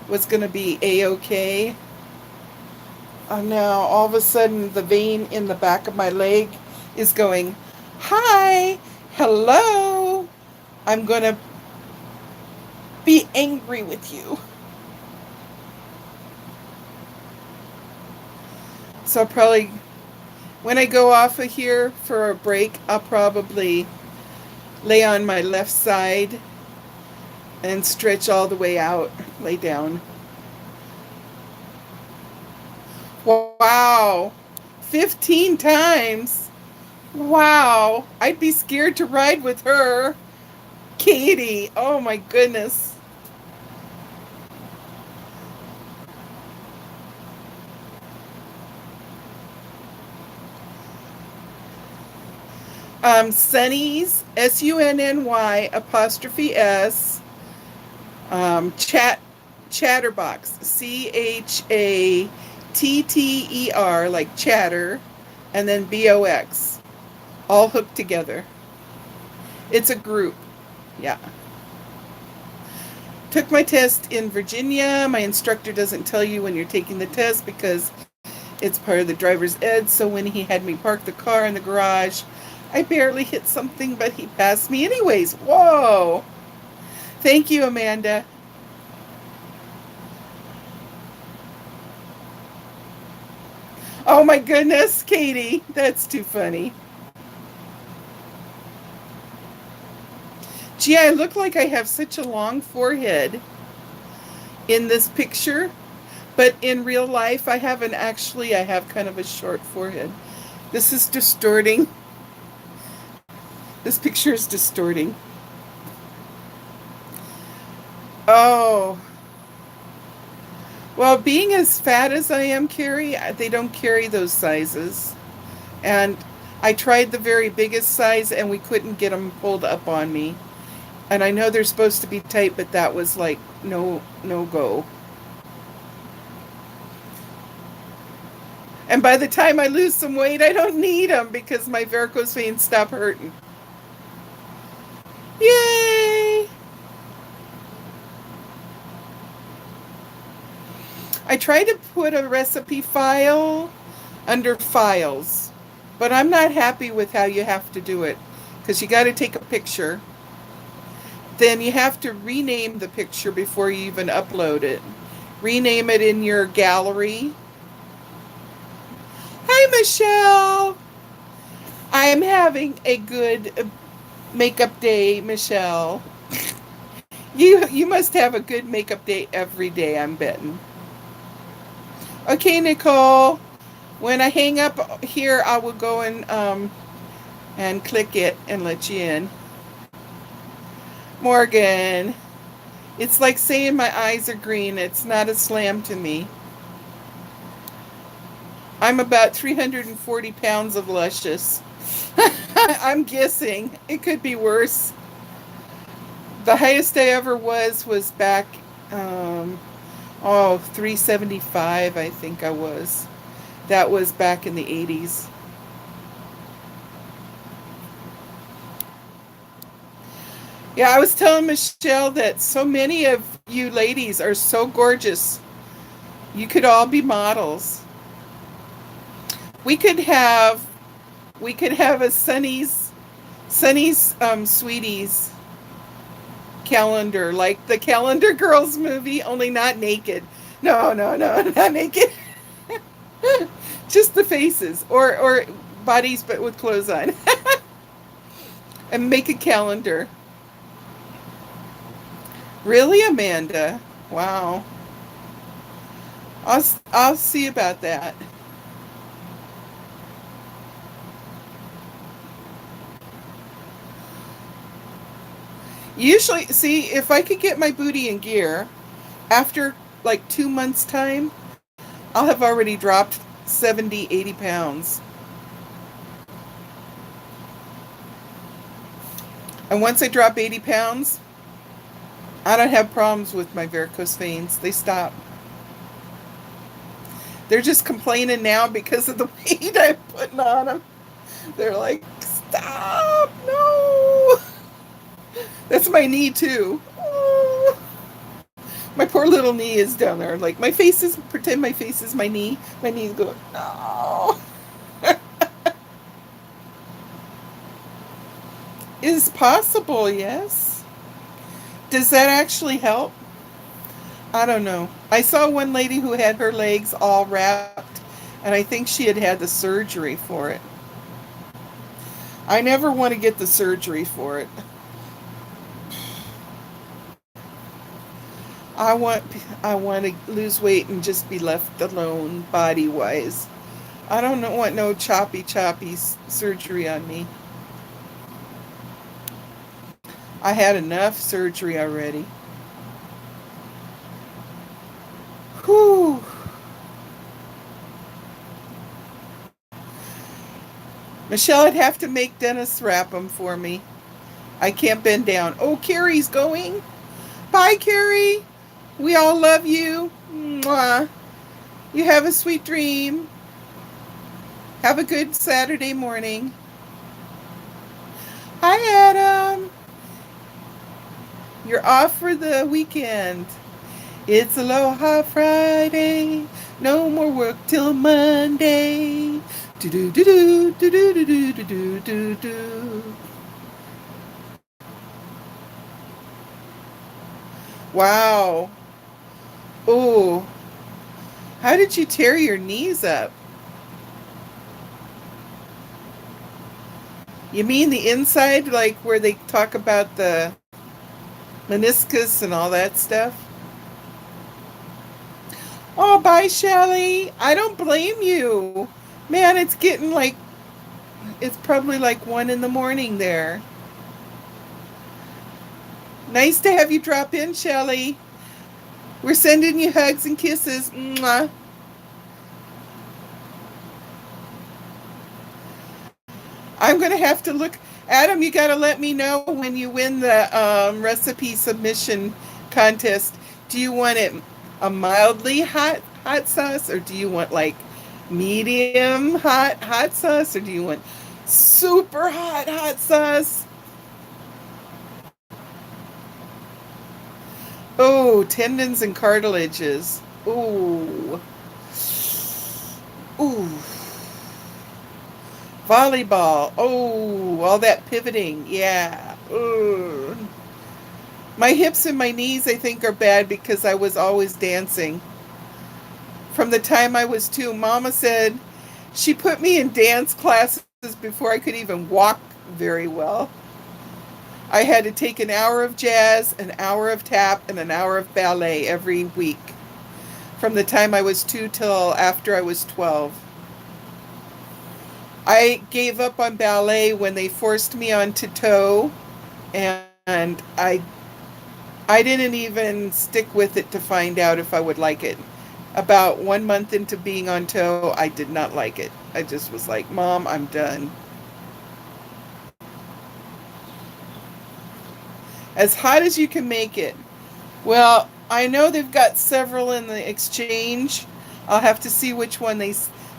was going to be a-okay. Now, all of a sudden, the vein in the back of my leg is going, hi, hello, I'm going to be angry with you. So probably when I go off of here for a break, I'll probably lay on my left side and stretch all the way out, lay down. Wow, 15 times. Wow, I'd be scared to ride with her. Katie, oh my goodness. Sunny's, Sunny apostrophe S, Chatterbox, Chatter, like chatter, and then BOX, all hooked together. It's a group. Yeah. Took my test in Virginia. My instructor doesn't tell you when you're taking the test because it's part of the driver's ed. So when he had me park the car in the garage, I barely hit something, but he passed me anyways. Whoa. Thank you, Amanda. Oh my goodness, Katie. That's too funny. Gee, I look like I have such a long forehead in this picture, but in real life, I have kind of a short forehead. This is distorting. This picture is distorting. Oh, well, being as fat as I am, Carrie, they don't carry those sizes. And I tried the very biggest size and we couldn't get them pulled up on me. And I know they're supposed to be tight, but that was like no go. And by the time I lose some weight, I don't need them because my varicose veins stop hurting. Yay! I tried to put a recipe file under files, but I'm not happy with how you have to do it because you got to take a picture. Then you have to rename the picture before you even upload it. Rename it in your gallery. Hi, Michelle. I am having a good makeup day, Michelle. You must have a good makeup day every day, I'm betting. Okay, Nicole. When I hang up here, I will go and click it and let you in. Morgan. It's like saying my eyes are green. It's not a slam to me. I'm about 340 pounds of luscious. I'm guessing. It could be worse. The highest I ever was back, 375, I think I was. That was back in the 80s. Yeah, I was telling Michelle that so many of you ladies are so gorgeous. You could all be models. We could have we could have a Sunny's Sweeties calendar, like the Calendar Girls movie, only not naked. No, not naked. Just the faces or bodies but with clothes on. And make a calendar. Really, Amanda? Wow. I'll see about that. Usually, see, if I could get my booty in gear, after like 2 months' time, I'll have already dropped 70, 80 pounds. And once I drop 80 pounds, I don't have problems with my varicose veins. They stop. They're just complaining now because of the weight I'm putting on them. They're like, stop, no. That's my knee too. Oh. My poor little knee is down there. Like pretend my face is my knee. My knee's going, no. Is possible, yes. Does that actually help? I don't know. I saw one lady who had her legs all wrapped, and I think she had had the surgery for it. I never want to get the surgery for it. I want I want to lose weight and just be left alone body wise. I don't want no choppy surgery on me. I had enough surgery already. Whew. Michelle would have to make Dennis wrap them for me. I can't bend down. Oh, Carrie's going. Bye, Carrie. We all love you. Mwah. You have a sweet dream. Have a good Saturday morning. Hi, Adam. You're off for the weekend. It's Aloha Friday. No more work till Monday. Do do do do do do do do do do do. Wow. Oh, how did you tear your knees up? You mean the inside, like where they talk about the meniscus and all that stuff? Oh, bye, Shelly. I don't blame you. Man, it's getting like, it's probably like 1 in the morning there. Nice to have you drop in, Shelly. We're sending you hugs and kisses. Mwah. I'm going to have to look. Adam, you got to let me know when you win the recipe submission contest. Do you want it a mildly hot sauce, or do you want like medium hot sauce, or do you want super hot sauce? Oh, tendons and cartilages. Ooh. Ooh. Volleyball. Oh, all that pivoting. Yeah. Ooh. My hips and my knees, I think, are bad because I was always dancing. From the time I was 2, Mama said she put me in dance classes before I could even walk very well. I had to take an hour of jazz, an hour of tap, and an hour of ballet every week from the time I was 2 till after I was 12. I gave up on ballet when they forced me onto toe, and I didn't even stick with it to find out if I would like it. About 1 month into being on toe, I did not like it. I just was like, Mom, I'm done. As hot as you can make it. Well, I know they've got several in the exchange. I'll have to see which one they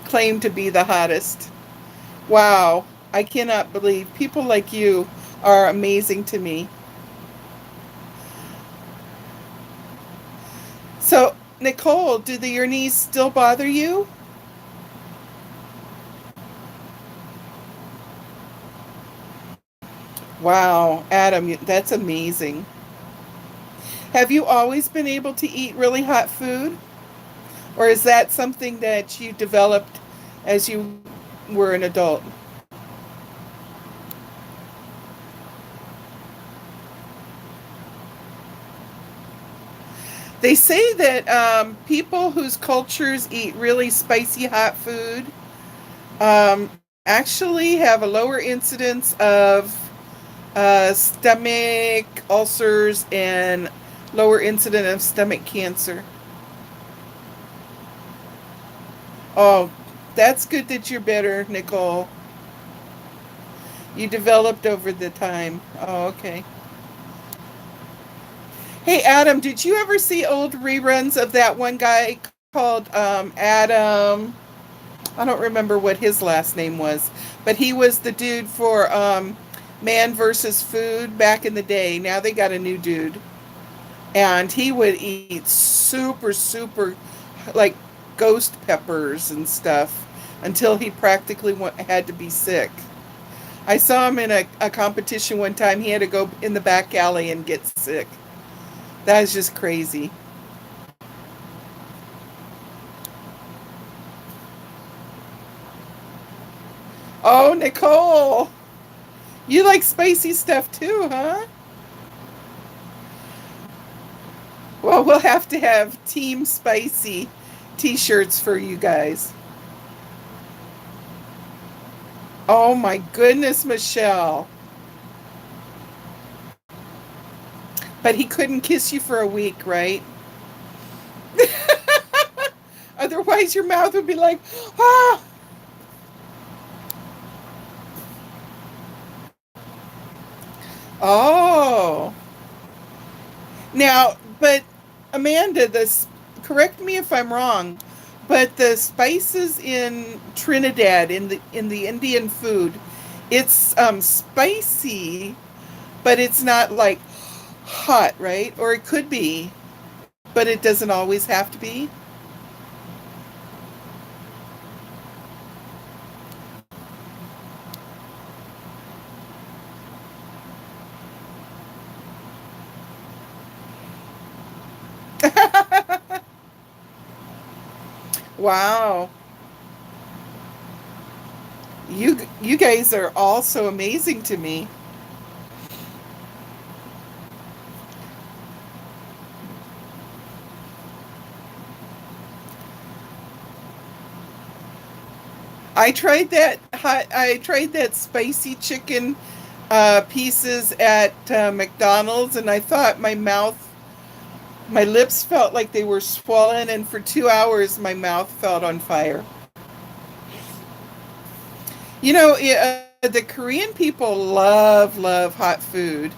claim to be the hottest. Wow, I cannot believe people like you are amazing to me. So, Nicole, your knees still bother you? Wow, Adam, that's amazing. Have you always been able to eat really hot food? Or is that something that you developed as you were an adult? They say that people whose cultures eat really spicy hot food um, actually have a lower incidence of stomach ulcers and lower incidence of stomach cancer. Oh, that's good that you're better, Nicole. You developed over the time. Oh, okay. Hey, Adam, did you ever see old reruns of that one guy called Adam? I don't remember what his last name was, but he was the dude for Man versus Food back in the day. Now they got a new dude, and he would eat super, like ghost peppers and stuff until he practically had to be sick. I saw him in a competition one time. He had to go in the back alley and get sick. That is just crazy. Oh, Nicole, you like spicy stuff too, huh? Well, we'll have to have Team Spicy t-shirts for you guys. Oh my goodness, Michelle. But he couldn't kiss you for a week, right? Otherwise, your mouth would be like, ah. Oh. Now, but Amanda, this correct me if I'm wrong, but the spices in Trinidad in the Indian food, it's spicy, but it's not like hot, right? Or it could be, but it doesn't always have to be. Wow. You guys are all so amazing to me. I tried that spicy chicken pieces at McDonald's, and I thought my lips felt like they were swollen, and for 2 hours my mouth felt on fire. You know, the Korean people love hot food.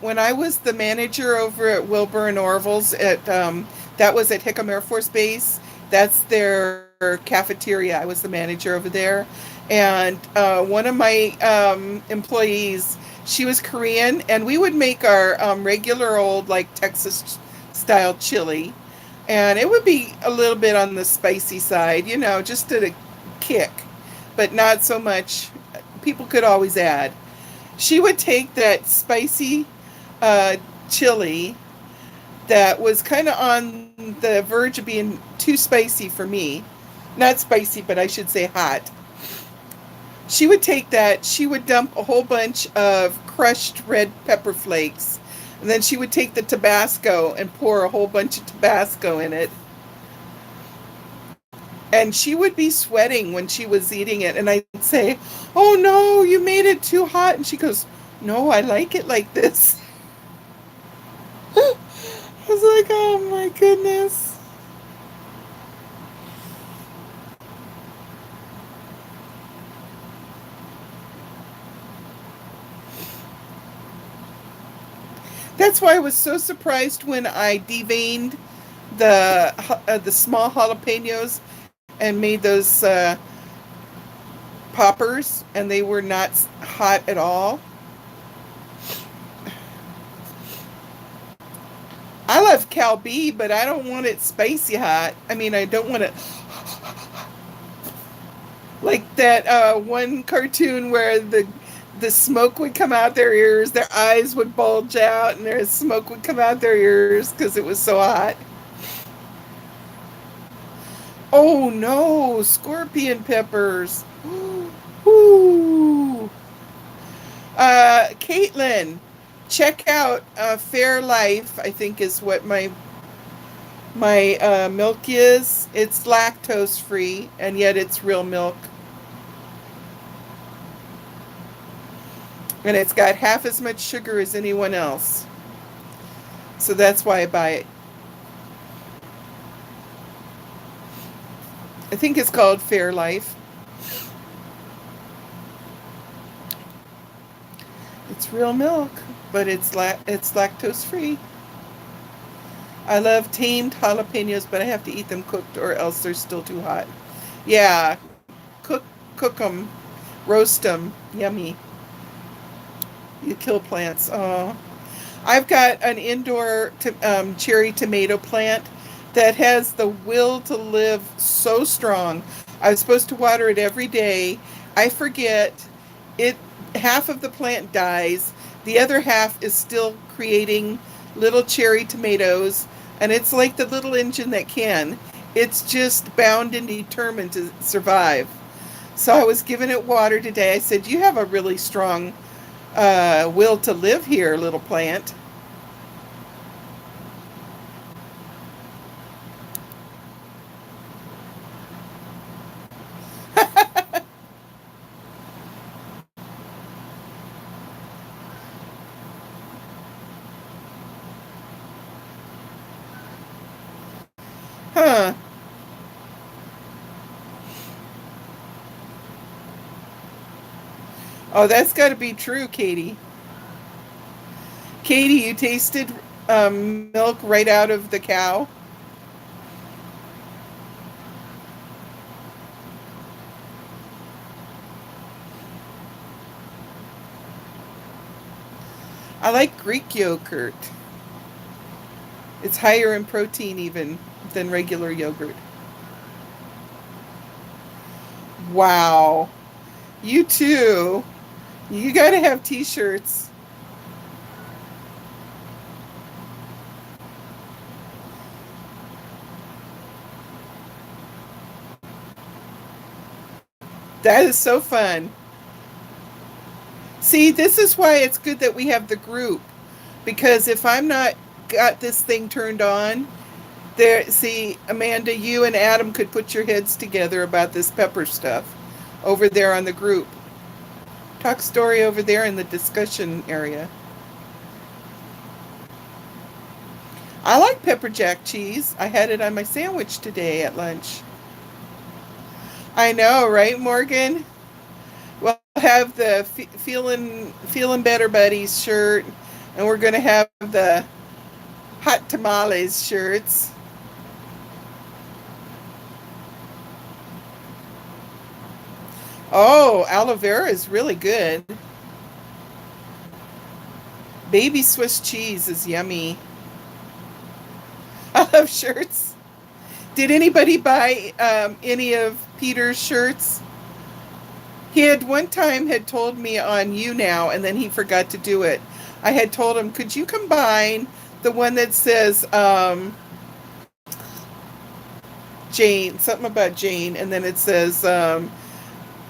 When I was the manager over at Wilbur and Orville's that was at Hickam Air Force Base. That's their cafeteria. I was the manager over there, and one of my employees, she was Korean, and we would make our regular old like Texas style chili, and it would be a little bit on the spicy side, just to kick, but not so much. People could always add. She would take that spicy uh, chili that was kind of on the verge of being too spicy for me. Not spicy, but I should say hot. She would take that, she would dump a whole bunch of crushed red pepper flakes, and then she would take the Tabasco and pour a whole bunch of Tabasco in it. And she would be sweating when she was eating it. And I'd say, "Oh no, you made it too hot." And she goes, "No, I like it like this." I was like, "Oh my goodness." That's why I was so surprised when I deveined the small jalapenos and made those poppers, and they were not hot at all. I love Calbee, but I don't want it spicy hot. I mean, I don't want it like that one cartoon where the smoke would come out their ears, their eyes would bulge out, and their smoke would come out their ears because it was so hot. Oh no, scorpion peppers. Ooh. Caitlin, check out Fair Life. I think is what my milk is. It's lactose free, and yet it's real milk, and it's got half as much sugar as anyone else. So that's why I buy it. I think it's called Fair Life. It's real milk, but it's lactose free. I love tamed jalapenos, but I have to eat them cooked or else they're still too hot. Yeah, cook cook them, roast them. Yummy. You kill plants. Oh, I've got an indoor cherry tomato plant that has the will to live so strong. I was supposed to water it every day. I forget. It half of the plant dies. The other half is still creating little cherry tomatoes, and it's like the little engine that can. It's just bound and determined to survive. So I was giving it water today. I said, "You have a really strong will to live here, little plant." Huh. Oh, that's got to be true, Katie. Katie, you tasted milk right out of the cow? I like Greek yogurt. It's higher in protein even than regular yogurt. Wow. You too. You got to have t-shirts. That is so fun. See, this is why it's good that we have the group. Because if I'm not got this thing turned on, there, see, Amanda, you and Adam could put your heads together about this pepper stuff over there on the group. Talk story over there in the discussion area. I like pepper jack cheese. I had it on my sandwich today at lunch. I know, right, Morgan? We'll have the feeling better buddies shirt, and we're gonna have the hot tamales shirts. Oh, aloe vera is really good. Baby Swiss cheese is yummy. I love shirts. Did anybody buy any of Peter's shirts? He had one time had told me on You Now, and then he forgot to do it. I had told him, could you combine the one that says Jane, something about Jane, and then it says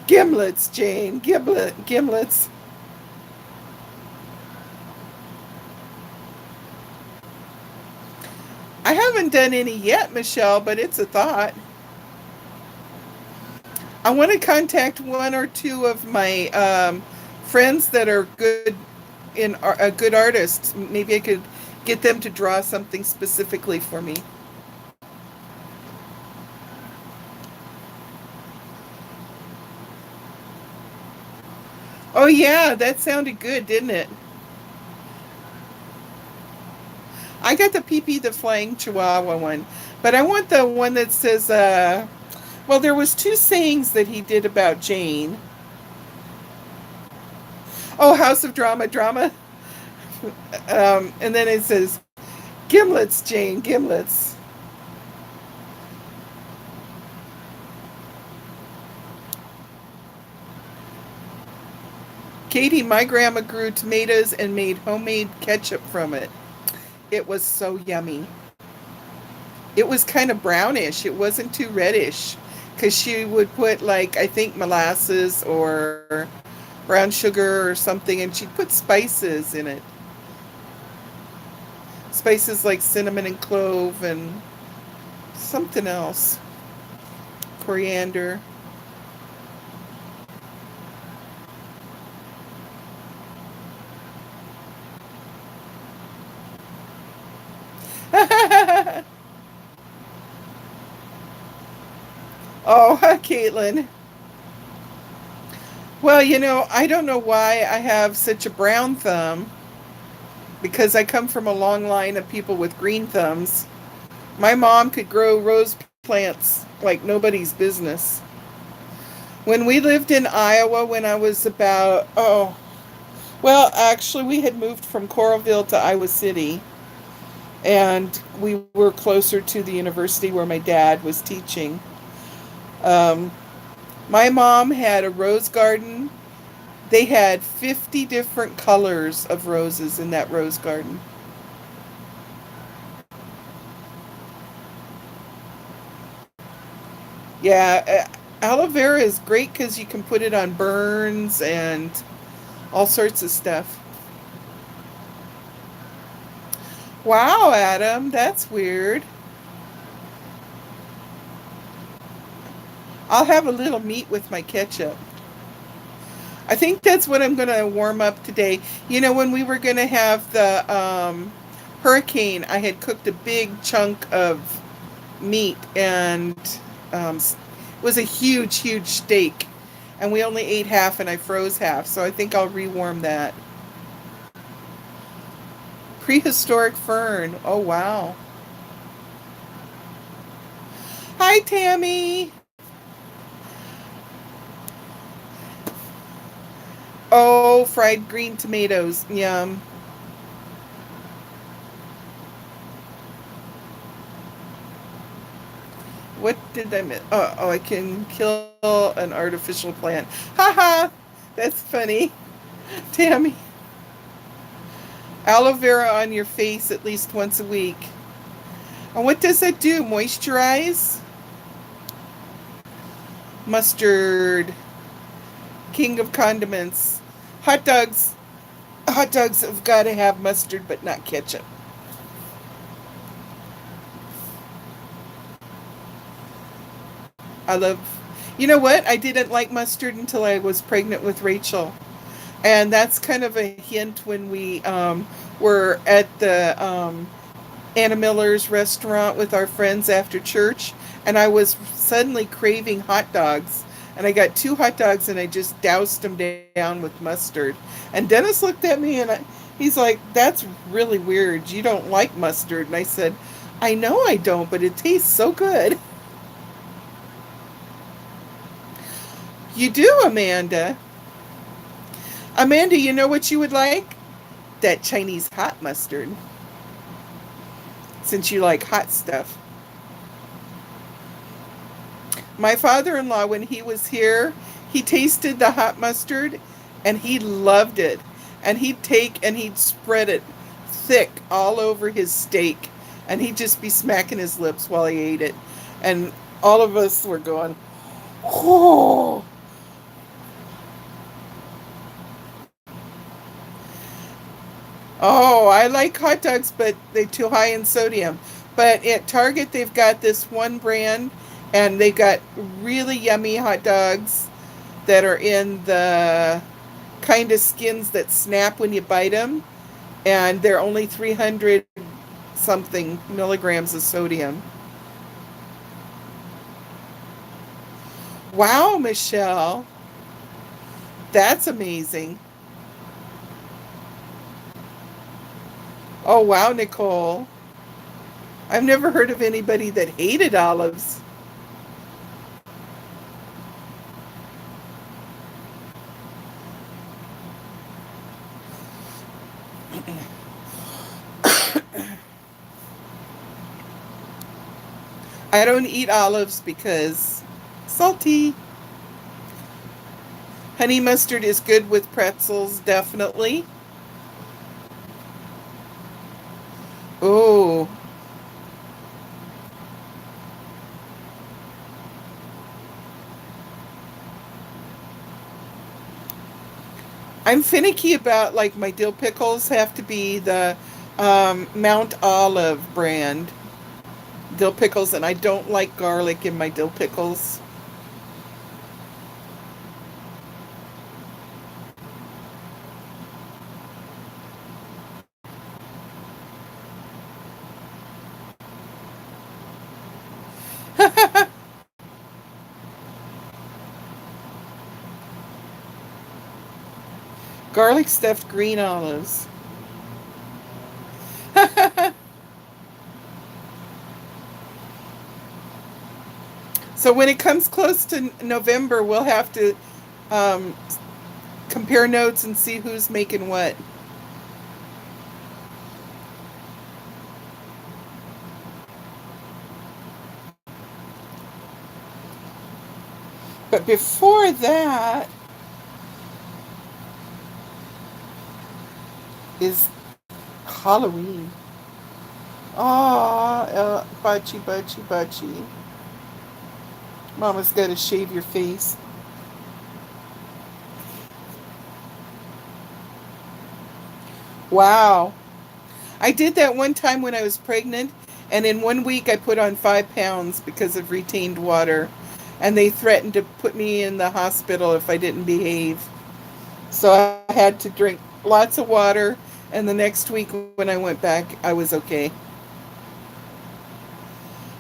gimlets, Jane, gimlets. I haven't done any yet, Michelle, but it's a thought. I want to contact one or two of my friends that are good in good artists. Maybe I could get them to draw something specifically for me. Oh yeah, that sounded good, didn't it? I got the PP the Flying Chihuahua one, but I want the one that says well, there was two sayings that he did about Jane. Oh, House of Drama, drama. And then it says gimlets, Jane, gimlets. Katie, my grandma grew tomatoes and made homemade ketchup from it. It was so yummy. It was kind of brownish. It wasn't too reddish because she would put like I think molasses or brown sugar or something, and she'd put spices in it. Spices like cinnamon and clove and something else. Coriander. Oh, Caitlin. Well, I don't know why I have such a brown thumb because I come from a long line of people with green thumbs. My mom could grow rose plants like nobody's business. When we lived in Iowa, when I was about, oh, well, actually, we had moved from Coralville to Iowa City, and we were closer to the university where my dad was teaching. Um, my mom had a rose garden. They had 50 different colors of roses in that rose garden. Yeah, aloe vera is great because you can put it on burns and all sorts of stuff. Wow, Adam, that's weird. I'll have a little meat with my ketchup. I think that's what I'm going to warm up today. When we were going to have the hurricane, I had cooked a big chunk of meat, and it was a huge, huge steak. And we only ate half, and I froze half. So I think I'll rewarm that. Prehistoric fern. Oh, wow. Hi, Tammy. Oh, fried green tomatoes. Yum. What did I miss? Oh, I can kill an artificial plant. Haha. That's funny. Tammy. Aloe vera on your face at least once a week. And what does that do? Moisturize? Mustard. King of condiments. Hot dogs. Hot dogs have got to have mustard, but not ketchup. I love. You know what? I didn't like mustard until I was pregnant with Rachel. And that's kind of a hint when we were at the Anna Miller's restaurant with our friends after church, and I was suddenly craving hot dogs. And I got two hot dogs and I just doused them down with mustard. And Dennis looked at me and he's like, "That's really weird. You don't like mustard." And I said, "I know I don't, but it tastes so good." You do, Amanda. Amanda, you know what you would like? That Chinese hot mustard, since you like hot stuff. My father-in-law, when he was here, he tasted the hot mustard and he loved it. And he'd take and he'd spread it thick all over his steak. And he'd just be smacking his lips while he ate it. And all of us were going, oh. Oh, I like hot dogs, but they're too high in sodium. But at Target, they've got this one brand, and they got really yummy hot dogs that are in the kind of skins that snap when you bite them, and they're only 300 something milligrams of sodium. Wow, Michelle, that's amazing. Oh, wow, Nicole. I've never heard of anybody that hated olives. I don't eat olives because salty. Honey mustard is good with pretzels, definitely. Oh, I'm finicky about like my dill pickles have to be the Mount Olive brand dill pickles, and I don't like garlic in my dill pickles. Garlic stuffed green olives. So when it comes close to November, we'll have to um, compare notes and see who's making what. But before that is Halloween. Oh, bachi, bachi, bachi. Mama's got to shave your face. Wow. I did that one time when I was pregnant, and in 1 week I put on 5 pounds because of retained water. And they threatened to put me in the hospital if I didn't behave. So I had to drink lots of water, and the next week when I went back, I was okay.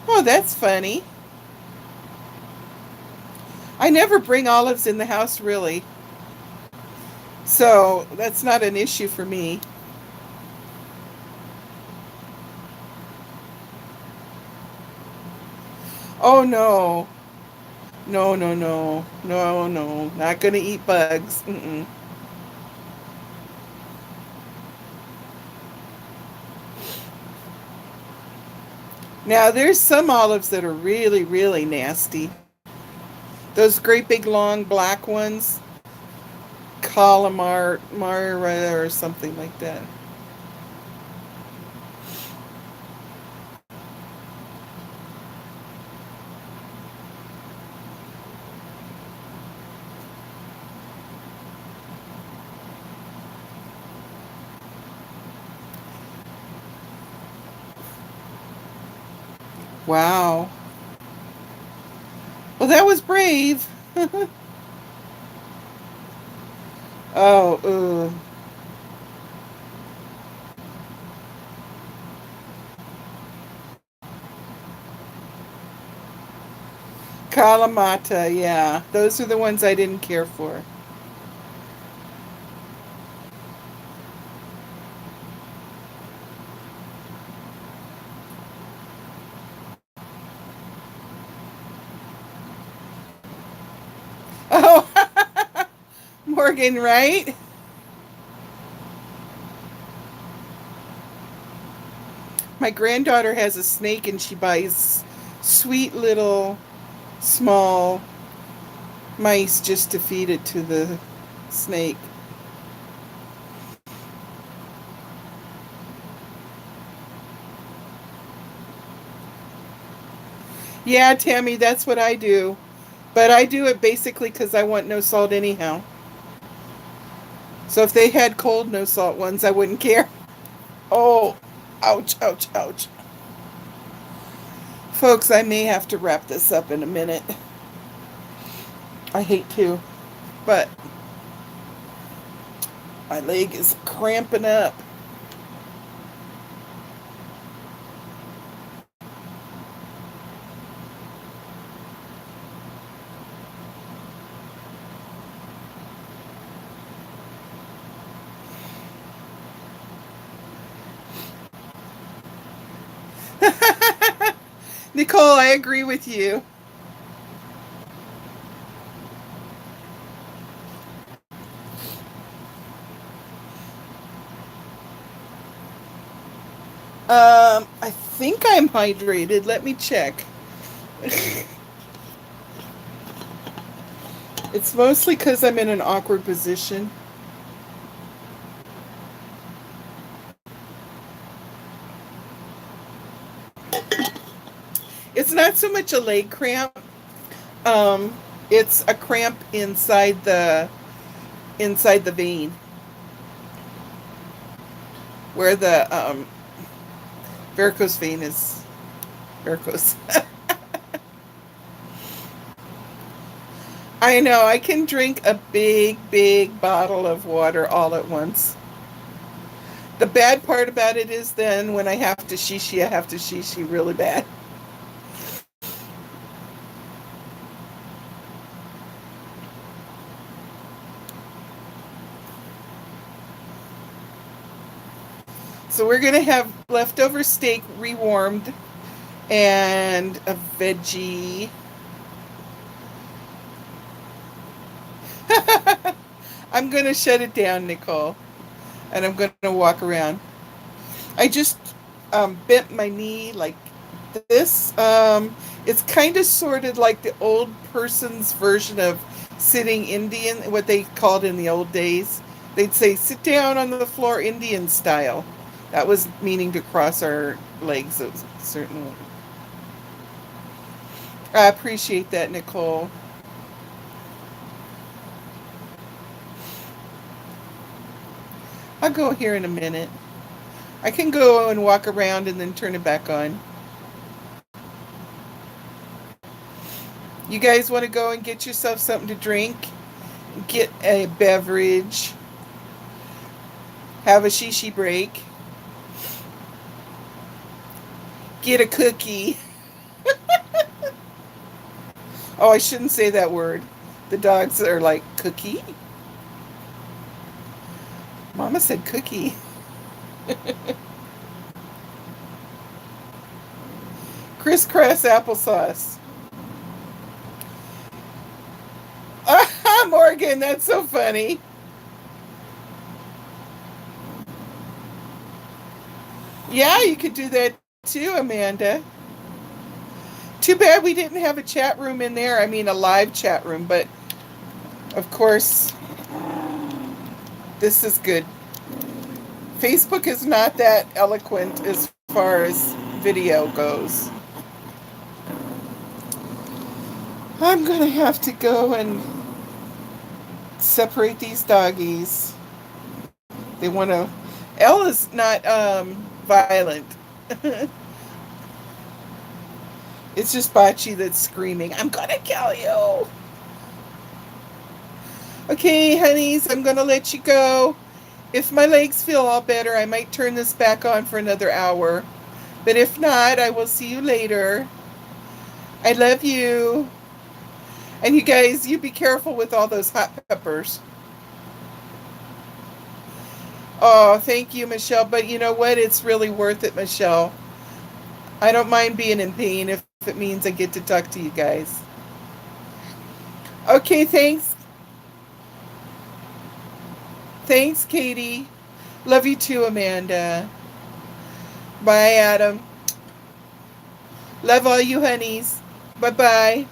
Oh, that's funny. I never bring olives in the house, really. So that's not an issue for me. Oh no. No, no, no. No, no. Not gonna eat bugs. Mm-mm. Now there's some olives that are really, really nasty. Those great big long black ones, calamar, Mara or something like that. Wow. Well, that was brave. Oh, Kalamata, yeah. Those are the ones I didn't care for. Oh, Morgan, right? My granddaughter has a snake and she buys sweet little small mice just to feed it to the snake. Yeah, Tammy, that's what I do. But I do it basically because I want no salt anyhow. So if they had cold, no salt ones, I wouldn't care. Oh, ouch, ouch, ouch. Folks, I may have to wrap this up in a minute. I hate to, but my leg is cramping up. Nicole, I agree with you. I think I'm hydrated. Let me check. It's mostly because I'm in an awkward position. It's not so much a leg cramp. Um, it's a cramp inside the vein where the varicose vein is varicose. I know I can drink a big, big bottle of water all at once. The bad part about it is then when I have to shishi, I have to shishi really bad. So we're gonna have leftover steak rewarmed and a veggie. I'm gonna shut it down, Nicole, and I'm gonna walk around. I just bent my knee like this. It's kind of sorted like the old person's version of sitting Indian, what they called in the old days. They'd say, sit down on the floor Indian style. That was meaning to cross our legs, certainly. I appreciate that, Nicole. I'll go here in a minute. I can go and walk around and then turn it back on. You guys want to go and get yourself something to drink? Get a beverage, have a shishi break, get a cookie. Oh, I shouldn't say that word. The dogs are like, cookie? Mama said cookie. Crisscross applesauce. bargain. That's so funny. Yeah, you could do that too, Amanda. Too bad we didn't have a chat room in there. I mean, a live chat room, but of course, this is good. Facebook is not that eloquent as far as video goes. I'm gonna have to go and separate these doggies. They want to. Ella's not violent. It's just Bachi that's screaming, I'm gonna kill you. Okay, honeys, I'm gonna let you go. If my legs feel all better, I might turn this back on for another hour. But if not, I will see you later. I love you. And you guys, you be careful with all those hot peppers. Oh, thank you, Michelle. But you know what? It's really worth it, Michelle. I don't mind being in pain if it means I get to talk to you guys. Okay, thanks. Thanks, Katie. Love you too, Amanda. Bye, Adam. Love all you honeys. Bye-bye.